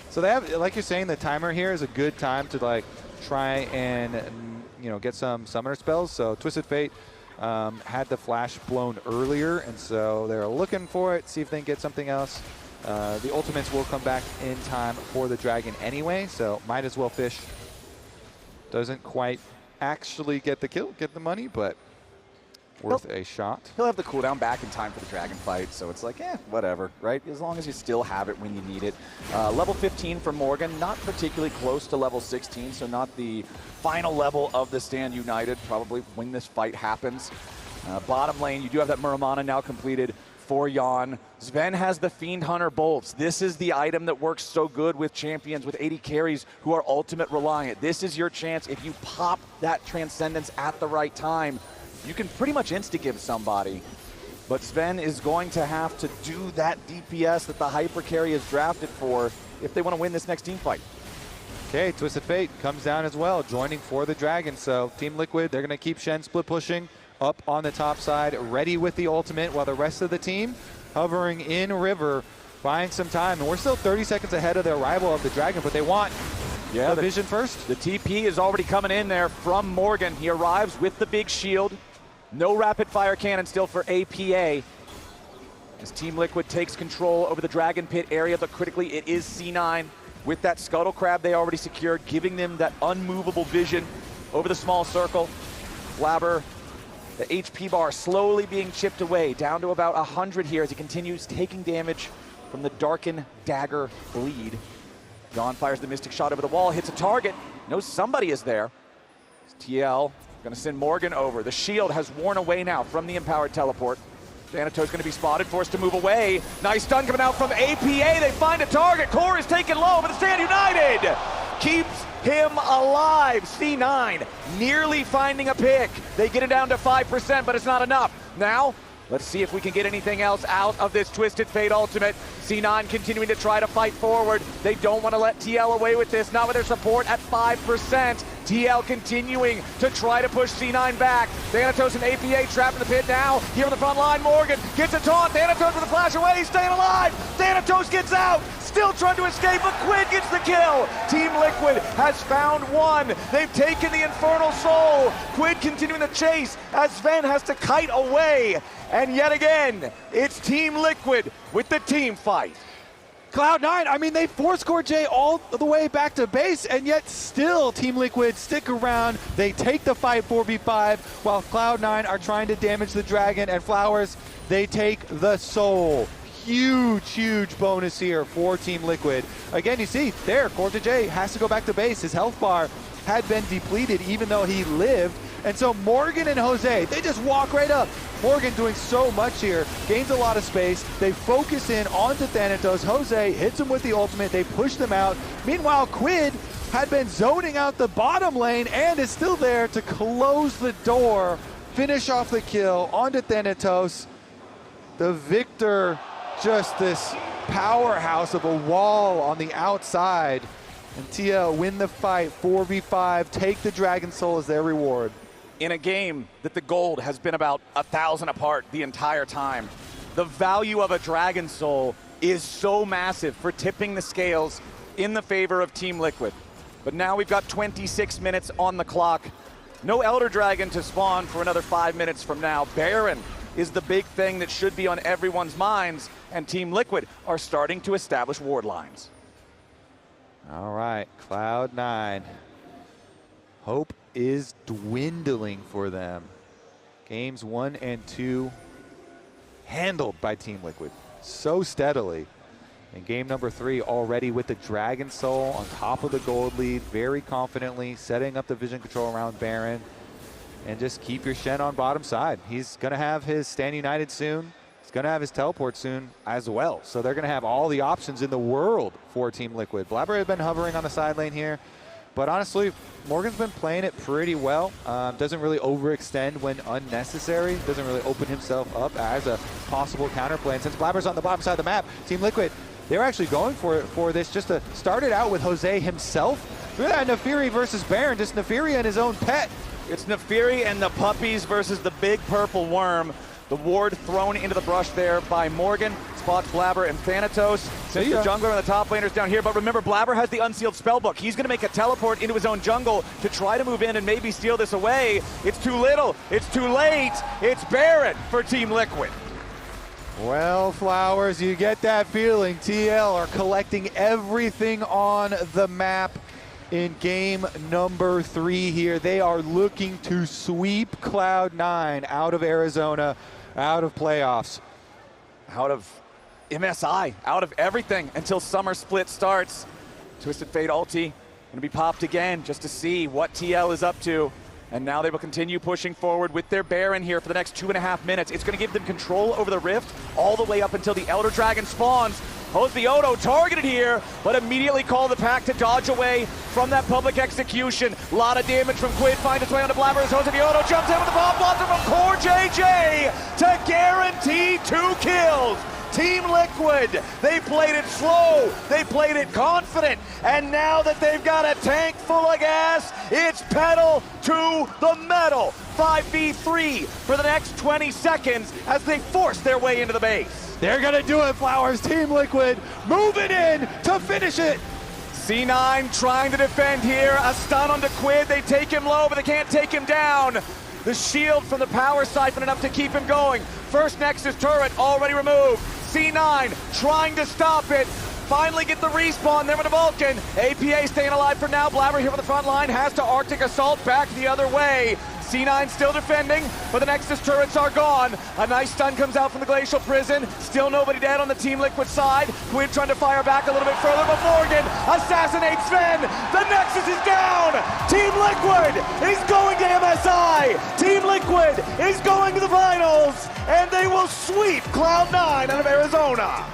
So they have, like you're saying, the timer here is a good time to like try and get some summoner spells. So Twisted Fate had the flash blown earlier, and so they're looking for it, see if they can get something else. The ultimates will come back in time for the dragon anyway, so might as well fish. Doesn't quite actually get the kill, get the money, but worth a shot. He'll have the cooldown back in time for the dragon fight, so it's like, whatever, right? As long as you still have it when you need it. Level 15 for Morgan, not particularly close to level 16, so not the final level of the Stand United, probably when this fight happens. Bottom lane, you do have that Muramana now completed for LYON. Sven has the Fiend Hunter bolts. This is the item that works so good with champions, with 80 carries who are ultimate reliant. This is your chance. If you pop that Transcendence at the right time, you can pretty much insta-give somebody. But Sven is going to have to do that DPS that the Hyper Carry is drafted for if they want to win this next team fight. Okay, Twisted Fate comes down as well, joining for the Dragon. So Team Liquid, they're going to keep Shen split pushing up on the top side, ready with the ultimate, while the rest of the team hovering in river, buying some time. And we're still 30 seconds ahead of their rival of the Dragon, but they want the vision first. The TP is already coming in there from Morgan. He arrives with the big shield. No rapid fire cannon still for APA. As Team Liquid takes control over the Dragon Pit area, but critically it is C9 with that Scuttle Crab they already secured, giving them that unmovable vision over the small circle. Flabber, the HP bar slowly being chipped away, down to about 100 here as he continues taking damage from the Darken Dagger bleed. LYON fires the Mystic Shot over the wall, hits a target, knows somebody is there. It's TL gonna send Morgan over. The shield has worn away now from the Empowered Teleport. Thanatos gonna be spotted, forced to move away. Nice stun coming out from APA, they find a target. Core is taken low, but the Stand United keeps him alive. C9 nearly finding a pick. They get it down to 5%, but it's not enough. Now, let's see if we can get anything else out of this Twisted Fate ultimate. C9 continuing to try to fight forward. They don't want to let TL away with this, not with their support at 5%. TL continuing to try to push C9 back. Thanatos and APA trapped in the pit now. Here on the front line, Morgan gets a taunt. Thanatos with a flash away, he's staying alive. Thanatos gets out, still trying to escape, but Quid gets the kill. Team Liquid has found one. They've taken the Infernal Soul. Quid continuing the chase as Sven has to kite away. And yet again, it's Team Liquid with the team fight. Cloud9, I mean, they force-score Jay all the way back to base, and yet still Team Liquid stick around. They take the fight 4v5, while Cloud9 are trying to damage the Dragon, and Flowers, they take the soul. Huge, huge bonus here for Team Liquid. Again, you see there, Corta J has to go back to base. His health bar had been depleted even though he lived. And so Morgan and Jose, they just walk right up. Morgan doing so much here, gains a lot of space. They focus in onto Thanatos. Jose hits him with the ultimate. They push them out. Meanwhile, Quid had been zoning out the bottom lane and is still there to close the door, finish off the kill onto Thanatos. The victor, just this powerhouse of a wall on the outside. And TL win the fight 4v5, take the Dragon Soul as their reward. In a game that the gold has been about 1,000 apart the entire time, the value of a Dragon Soul is so massive for tipping the scales in the favor of Team Liquid. But now we've got 26 minutes on the clock. No Elder Dragon to spawn for another 5 minutes from now. Baron is the big thing that should be on everyone's minds, and Team Liquid are starting to establish ward lines. All right, Cloud9. Hope is dwindling for them. Games 1 and 2 handled by Team Liquid so steadily. And game number 3 already with the Dragon Soul on top of the gold lead, very confidently setting up the vision control around Baron. And just keep your Shen on bottom side. He's going to have his Stand United soon. He's going to have his teleport soon as well. So they're going to have all the options in the world for Team Liquid. Blabber has been hovering on the side lane here. But honestly, Morgan's been playing it pretty well. Doesn't really overextend when unnecessary. Doesn't really open himself up as a possible counterplay. And since Blabber's on the bottom side of the map, Team Liquid, they're actually going for this just to start it out with Jose himself Look at that, Nefiri versus Baron, just Nefiri and his own pet. It's Nefiri and the puppies versus the big purple worm. The ward thrown into the brush there by Morgan. Spots Blabber and Thanatos. Since the jungler and the top laners down here. But remember, Blabber has the unsealed spellbook. He's going to make a teleport into his own jungle to try to move in and maybe steal this away. It's too little. It's too late. It's Baron for Team Liquid. Well, Flowers, you get that feeling. TL are collecting everything on the map in game number 3 here. They are looking to sweep Cloud9 out of Arizona, out of playoffs. Out of MSI, out of everything until Summer Split starts. Twisted Fate ulti gonna be popped again just to see what TL is up to. And now they will continue pushing forward with their Baron here for the next 2.5 minutes. It's gonna give them control over the Rift all the way up until the Elder Dragon spawns. Odo targeted here, but immediately called the pack to dodge away from that public execution. A lot of damage from Quid, finds its way onto Blabber as Odo jumps in with the bomb blossom from Core JJ to guarantee 2 kills. Team Liquid, they played it slow, they played it confident, and now that they've got a tank full of gas, it's pedal to the metal. 5v3 for the next 20 seconds as they force their way into the base. They're gonna do it, Flowers. Team Liquid moving in to finish it. C9 trying to defend here, a stun onto Quid, they take him low, but they can't take him down. The shield from the power siphon enough to keep him going. First Nexus turret already removed. C9 trying to stop it. Finally get the respawn there with the Vulcan. APA staying alive for now. Blabber here on the front line has to Arctic Assault back the other way. C9 still defending, but the Nexus turrets are gone. A nice stun comes out from the Glacial Prison. Still nobody dead on the Team Liquid side. Quid trying to fire back a little bit further, but Morgan assassinates Sven. The Nexus is down. Team Liquid is going to MSI. Team Liquid is going to the finals, and they will sweep Cloud9 out of Arizona.